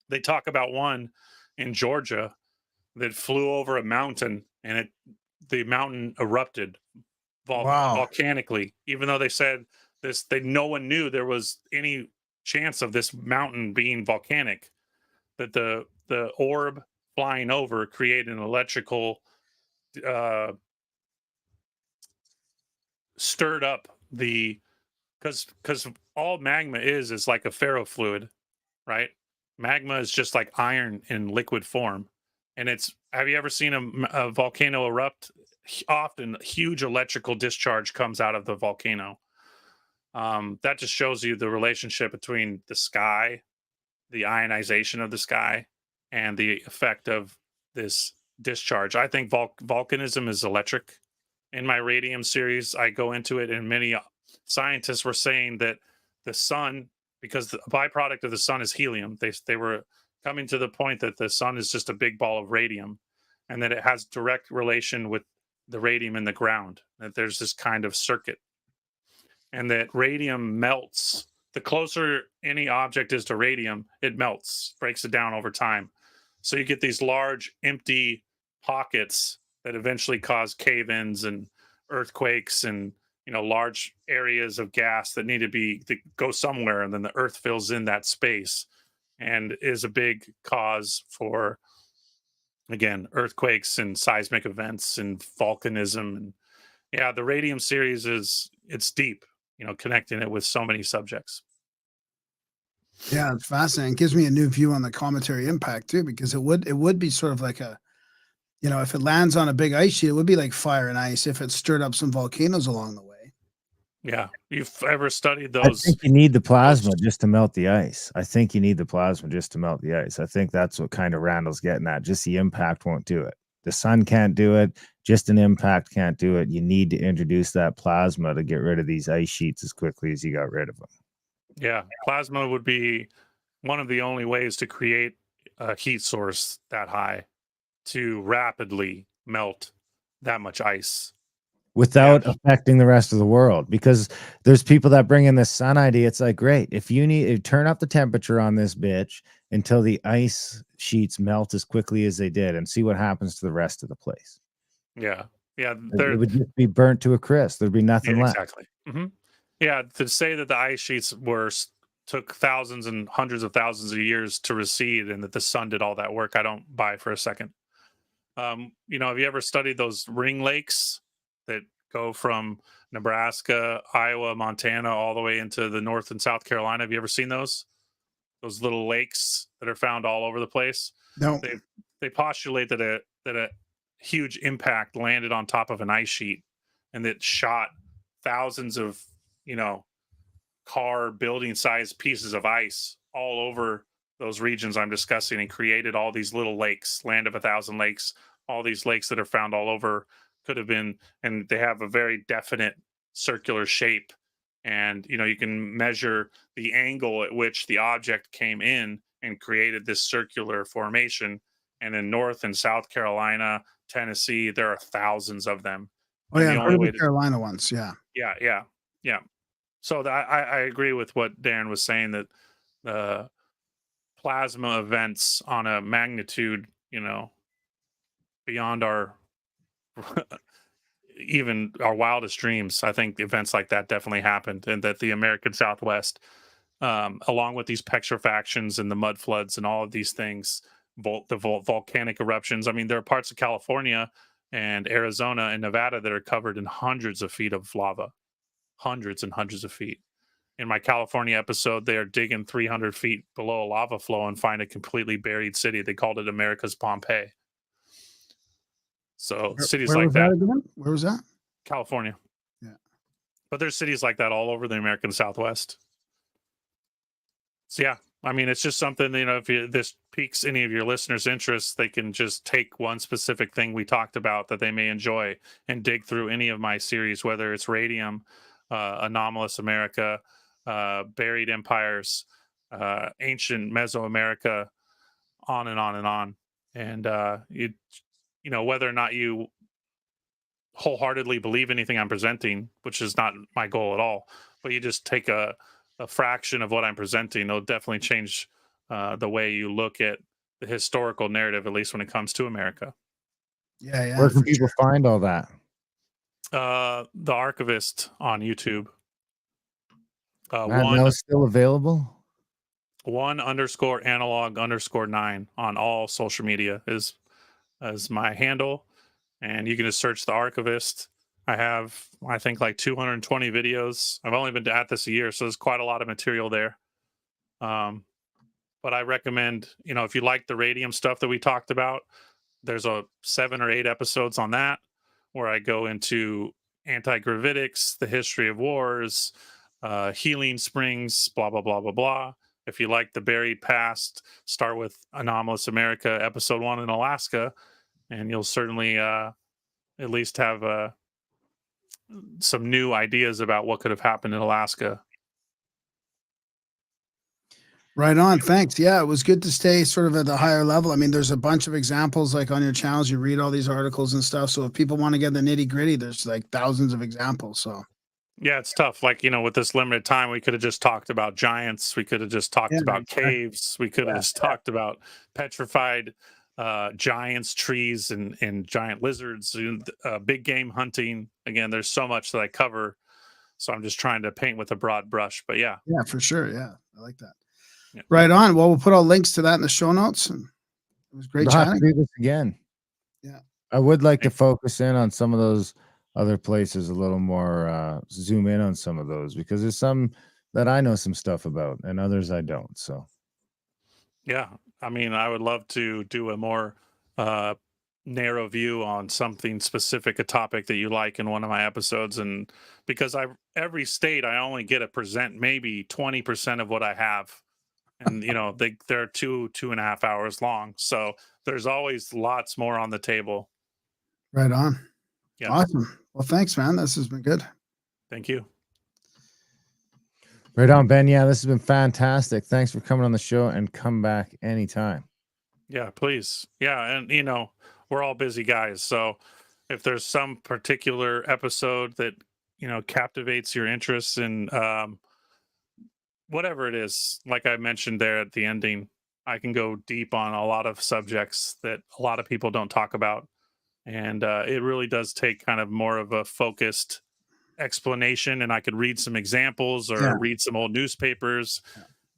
[SPEAKER 2] they talk about one in Georgia that flew over a mountain, and the mountain erupted
[SPEAKER 1] Wow.
[SPEAKER 2] volcanically, even though they said no one knew there was any chance of this mountain being volcanic. That the orb flying over created an electrical, uh, stirred up the, because all magma is like a ferrofluid, right? Magma is just like iron in liquid form, and it's. Have you ever seen a volcano erupt? Often, huge electrical discharge comes out of the volcano. That just shows you the relationship between the sky, the ionization of the sky, and the effect of this discharge. I think volcanism is electric. In my Radium series, I go into it, and many scientists were saying that the sun, because the byproduct of the sun is helium, they were coming to the point that the sun is just a big ball of radium, and that it has direct relation with the radium in the ground. That there's this kind of circuit, and that radium melts. The closer any object is to radium, it melts, breaks it down over time. So you get these large empty pockets that eventually cause cave-ins and earthquakes, and large areas of gas that need to go somewhere, and then the earth fills in that space and is a big cause for, again, earthquakes and seismic events and volcanism. And yeah, the Radium series it's deep, connecting it with so many subjects.
[SPEAKER 1] Yeah, it's fascinating. It gives me a new view on the cometary impact too, because it would be sort of like a, if it lands on a big ice sheet, it would be like fire and ice if it stirred up some volcanoes along the way.
[SPEAKER 2] Yeah, you've ever studied
[SPEAKER 3] I
[SPEAKER 2] those?
[SPEAKER 3] think you need the plasma just to melt the ice. I think you need the plasma just to melt the ice. I think that's what kind of Randall's getting at. Just the impact won't do it. The sun can't do it. Just an impact can't do it. You need to introduce that plasma to get rid of these ice sheets as quickly as you got rid of them.
[SPEAKER 2] Yeah, plasma would be one of the only ways to create a heat source that high to rapidly melt that much ice
[SPEAKER 3] without affecting the rest of the world, because there's people that bring in this sun idea. It's like, great, if you need to turn up the temperature on this bitch until the ice sheets melt as quickly as they did, and see what happens to the rest of the place.
[SPEAKER 2] Yeah,
[SPEAKER 3] it would just be burnt to a crisp. There'd be nothing left.
[SPEAKER 2] Exactly. Yeah, to say that the ice sheets took thousands and hundreds of thousands of years to recede, and that the sun did all that work, I don't buy for a second. Have you ever studied those ring lakes that go from Nebraska, Iowa, Montana, all the way into the North and South Carolina? Have you ever seen those little lakes that are found all over the place?
[SPEAKER 1] No.
[SPEAKER 2] They postulate that a huge impact landed on top of an ice sheet, and that shot thousands of car building sized pieces of ice all over those regions I'm discussing, and created all these little lakes, land of 1,000 lakes. All these lakes that are found all over could have been, and they have a very definite circular shape, and you can measure the angle at which the object came in and created this circular formation. And in North and South Carolina, Tennessee, there are thousands of them.
[SPEAKER 1] Oh yeah, I've heard of the Carolina ones.
[SPEAKER 2] Yeah. So I agree with what Darren was saying, that the plasma events on a magnitude, beyond our even our wildest dreams. I think events like that definitely happened, and that the American Southwest, along with these petrifactions and the mud floods and all of these things, volcanic eruptions. I mean, there are parts of California and Arizona and Nevada that are covered in hundreds of feet of lava, hundreds and hundreds of feet. In my California episode, they are digging 300 feet below a lava flow and find a completely buried city. They called it America's Pompeii. So cities like that.
[SPEAKER 1] Where was that?
[SPEAKER 2] California.
[SPEAKER 1] Yeah.
[SPEAKER 2] But there's cities like that all over the American Southwest. So yeah, I mean, it's just something, if this piques any of your listeners' interest, they can just take one specific thing we talked about that they may enjoy and dig through any of my series, whether it's Radium, Anomalous America, Buried Empires, Ancient Mesoamerica, on and on and on. And whether or not you wholeheartedly believe anything I'm presenting, which is not my goal at all, but you just take a fraction of what I'm presenting, it'll definitely change the way you look at the historical narrative, at least when it comes to America.
[SPEAKER 1] Yeah.
[SPEAKER 3] Where can people find all that?
[SPEAKER 2] The Archivist on YouTube.
[SPEAKER 3] That was still available?
[SPEAKER 2] 1_analog_9 on all social media is my handle. And you can just search the Archivist. I have, I think, like 220 videos. I've only been at this a year, so there's quite a lot of material there. But I recommend, if you like the Radium stuff that we talked about, there's 7 or 8 episodes on that where I go into anti-gravitics, the history of wars, healing springs, blah, blah, blah, blah, blah. If you like the buried past, start with Anomalous America, episode 1 in Alaska, and you'll certainly at least have some new ideas about what could have happened in Alaska.
[SPEAKER 1] Right on. Thanks. Yeah, it was good to stay sort of at the higher level. I mean, there's a bunch of examples like on your channels. You read all these articles and stuff. So if people want to get the nitty gritty, there's like thousands of examples. So
[SPEAKER 2] yeah, it's tough. Like, with this limited time, we could have just talked about giants. We could have just talked about caves. We could have just talked about petrified giants, trees, and giant lizards, big game hunting. Again, there's so much that I cover, so I'm just trying to paint with a broad brush. But yeah,
[SPEAKER 1] for sure. Yeah, I like that.
[SPEAKER 2] Yeah.
[SPEAKER 1] Right on. Well, we'll put all links to that in the show notes. And it was great chatting.
[SPEAKER 3] Do this again.
[SPEAKER 1] Yeah,
[SPEAKER 3] I would like to focus in on some of those other places a little more. Zoom in on some of those because there's some that I know some stuff about, and others I don't. So
[SPEAKER 2] yeah. I mean, I would love to do a more narrow view on something specific, a topic that you like in one of my episodes. And because every state, I only get to present maybe 20% of what I have. And, they're 2.5 hours long. So there's always lots more on the table.
[SPEAKER 1] Right on.
[SPEAKER 2] Yeah.
[SPEAKER 1] Awesome. Well, thanks, man. This has been good.
[SPEAKER 2] Thank you.
[SPEAKER 3] Right on, Ben. Yeah, this has been fantastic. Thanks for coming on the show and come back anytime.
[SPEAKER 2] Yeah, please. Yeah. And, we're all busy guys. So if there's some particular episode that, captivates your interest in whatever it is, like I mentioned there at the ending, I can go deep on a lot of subjects that a lot of people don't talk about. And it really does take kind of more of a focused explanation, and I could read some examples or read some old newspapers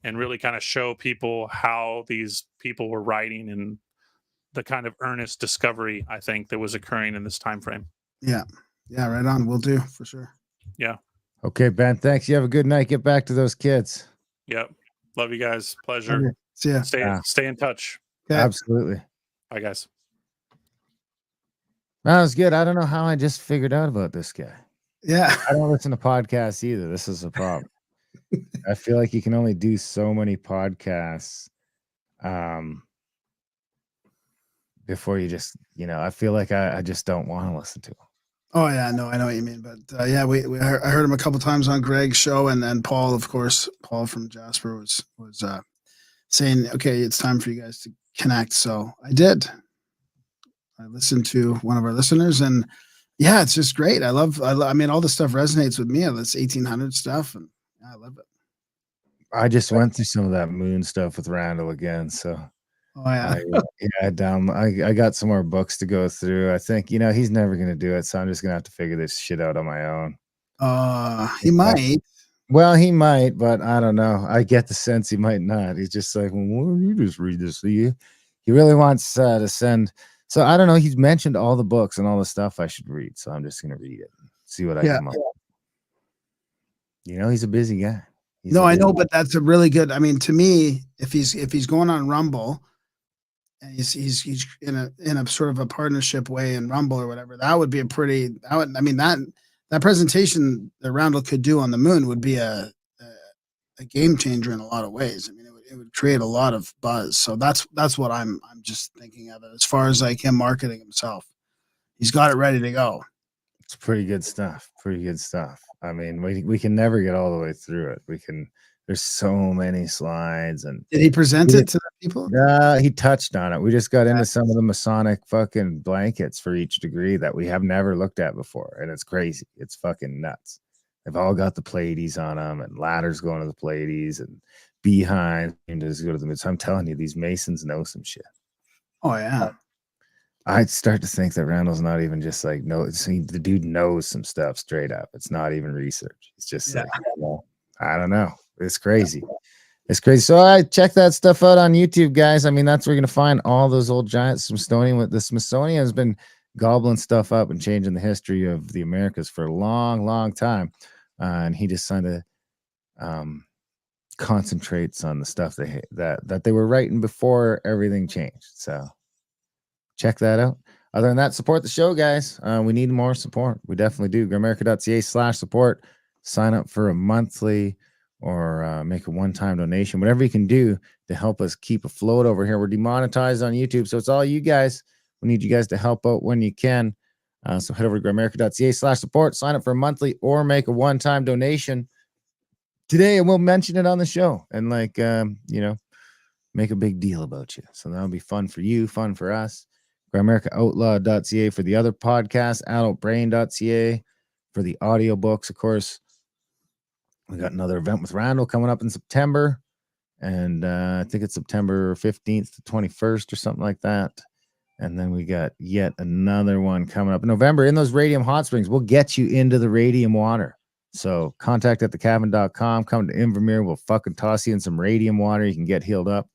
[SPEAKER 2] and really kind of show people how these people were writing and the kind of earnest discovery I think that was occurring in this time frame.
[SPEAKER 1] Yeah, right on. We'll do for sure.
[SPEAKER 2] Yeah.
[SPEAKER 3] Okay, Ben, thanks. You have a good night. Get back to those kids.
[SPEAKER 2] Yep. Love you guys. Pleasure.
[SPEAKER 1] See ya.
[SPEAKER 2] Stay in touch.
[SPEAKER 1] Okay.
[SPEAKER 3] Absolutely.
[SPEAKER 2] Bye, guys.
[SPEAKER 3] That was good. I don't know how I just figured out about this guy.
[SPEAKER 1] Yeah.
[SPEAKER 3] I don't listen to podcasts either. This is a problem. I feel like you can only do so many podcasts before you just, I feel like I just don't want to listen to them.
[SPEAKER 1] Oh yeah, no, I know what you mean, but I heard him a couple times on Greg's show, and then Paul, of course, Paul from Jasper was saying, okay, it's time for you guys to connect. So I did. I listened to one of our listeners, and yeah, it's just great. I mean, all the stuff resonates with me. This 1800 stuff, and yeah, I love it.
[SPEAKER 3] I just went through some of that moon stuff with Randall again, so.
[SPEAKER 1] Oh yeah.
[SPEAKER 3] I got some more books to go through. I think, he's never going to do it. So I'm just going to have to figure this shit out on my own.
[SPEAKER 1] He might.
[SPEAKER 3] Well, he might, but I don't know. I get the sense he might not. He's just like, well, you just read this. He really wants to send. So I don't know. He's mentioned all the books and all the stuff I should read. So I'm just going to read it and see what I come up with. He's a busy guy.
[SPEAKER 1] I know, but that's a really good. I mean, to me, if he's going on Rumble, and he's in a sort of a partnership way in Rumble or whatever, that would be that presentation that Randall could do on the moon would be a game changer in a lot of ways. I mean, it would create a lot of buzz. So that's what I'm just thinking of it as far as like him marketing himself. He's got it ready to go.
[SPEAKER 3] It's pretty good stuff. Pretty good stuff. I mean, we can never get all the way through it. There's so many slides. And
[SPEAKER 1] did he present it to the people?
[SPEAKER 3] He touched on it. We just got into some of the Masonic fucking blankets for each degree that we have never looked at before. And it's crazy. It's fucking nuts. They've all got the Pleiades on them and ladders going to the Pleiades and behinds and just go to the. So I'm telling you, these Masons know some shit.
[SPEAKER 1] Oh yeah.
[SPEAKER 3] I'd start to think that Randall's not even just like, no, the dude knows some stuff straight up. It's not even research. It's just like, well, I don't know. It's crazy. It's crazy. So I check that stuff out on YouTube, guys. I mean, that's where you're going to find all those old giant Smithsonian. The Smithsonian has been gobbling stuff up and changing the history of the Americas for a long, long time. And he just kind of concentrates on the stuff that they were writing before everything changed. So check that out. Other than that, support the show, guys. We need more support. We definitely do. Grimerica.ca/support. Sign up for a monthly or make a one-time donation. Whatever you can do to help us keep afloat over here. We're demonetized on YouTube, so it's all you guys. We need you guys to help out when you can. So head over to Grimerica.ca/support. Sign up for a monthly or make a one-time donation today, and we'll mention it on the show and make a big deal about you. So that'll be fun for you, fun for us. GrimericaOutlaw.ca for the other podcasts, adultbrain.ca for the audiobooks. Of course, we got another event with Randall coming up in September, and I think it's September 15th to 21st or something like that. And then we got yet another one coming up in November in those Radium hot springs. We'll get you into the Radium water. So contact at thecabin.com. Come to Invermere. We'll fucking toss you in some Radium water. You can get healed up.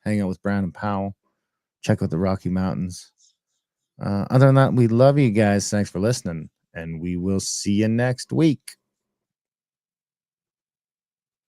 [SPEAKER 3] Hang out with Brandon Powell. Check out the Rocky Mountains. Other than that, we love you guys. Thanks for listening. And we will see you next week.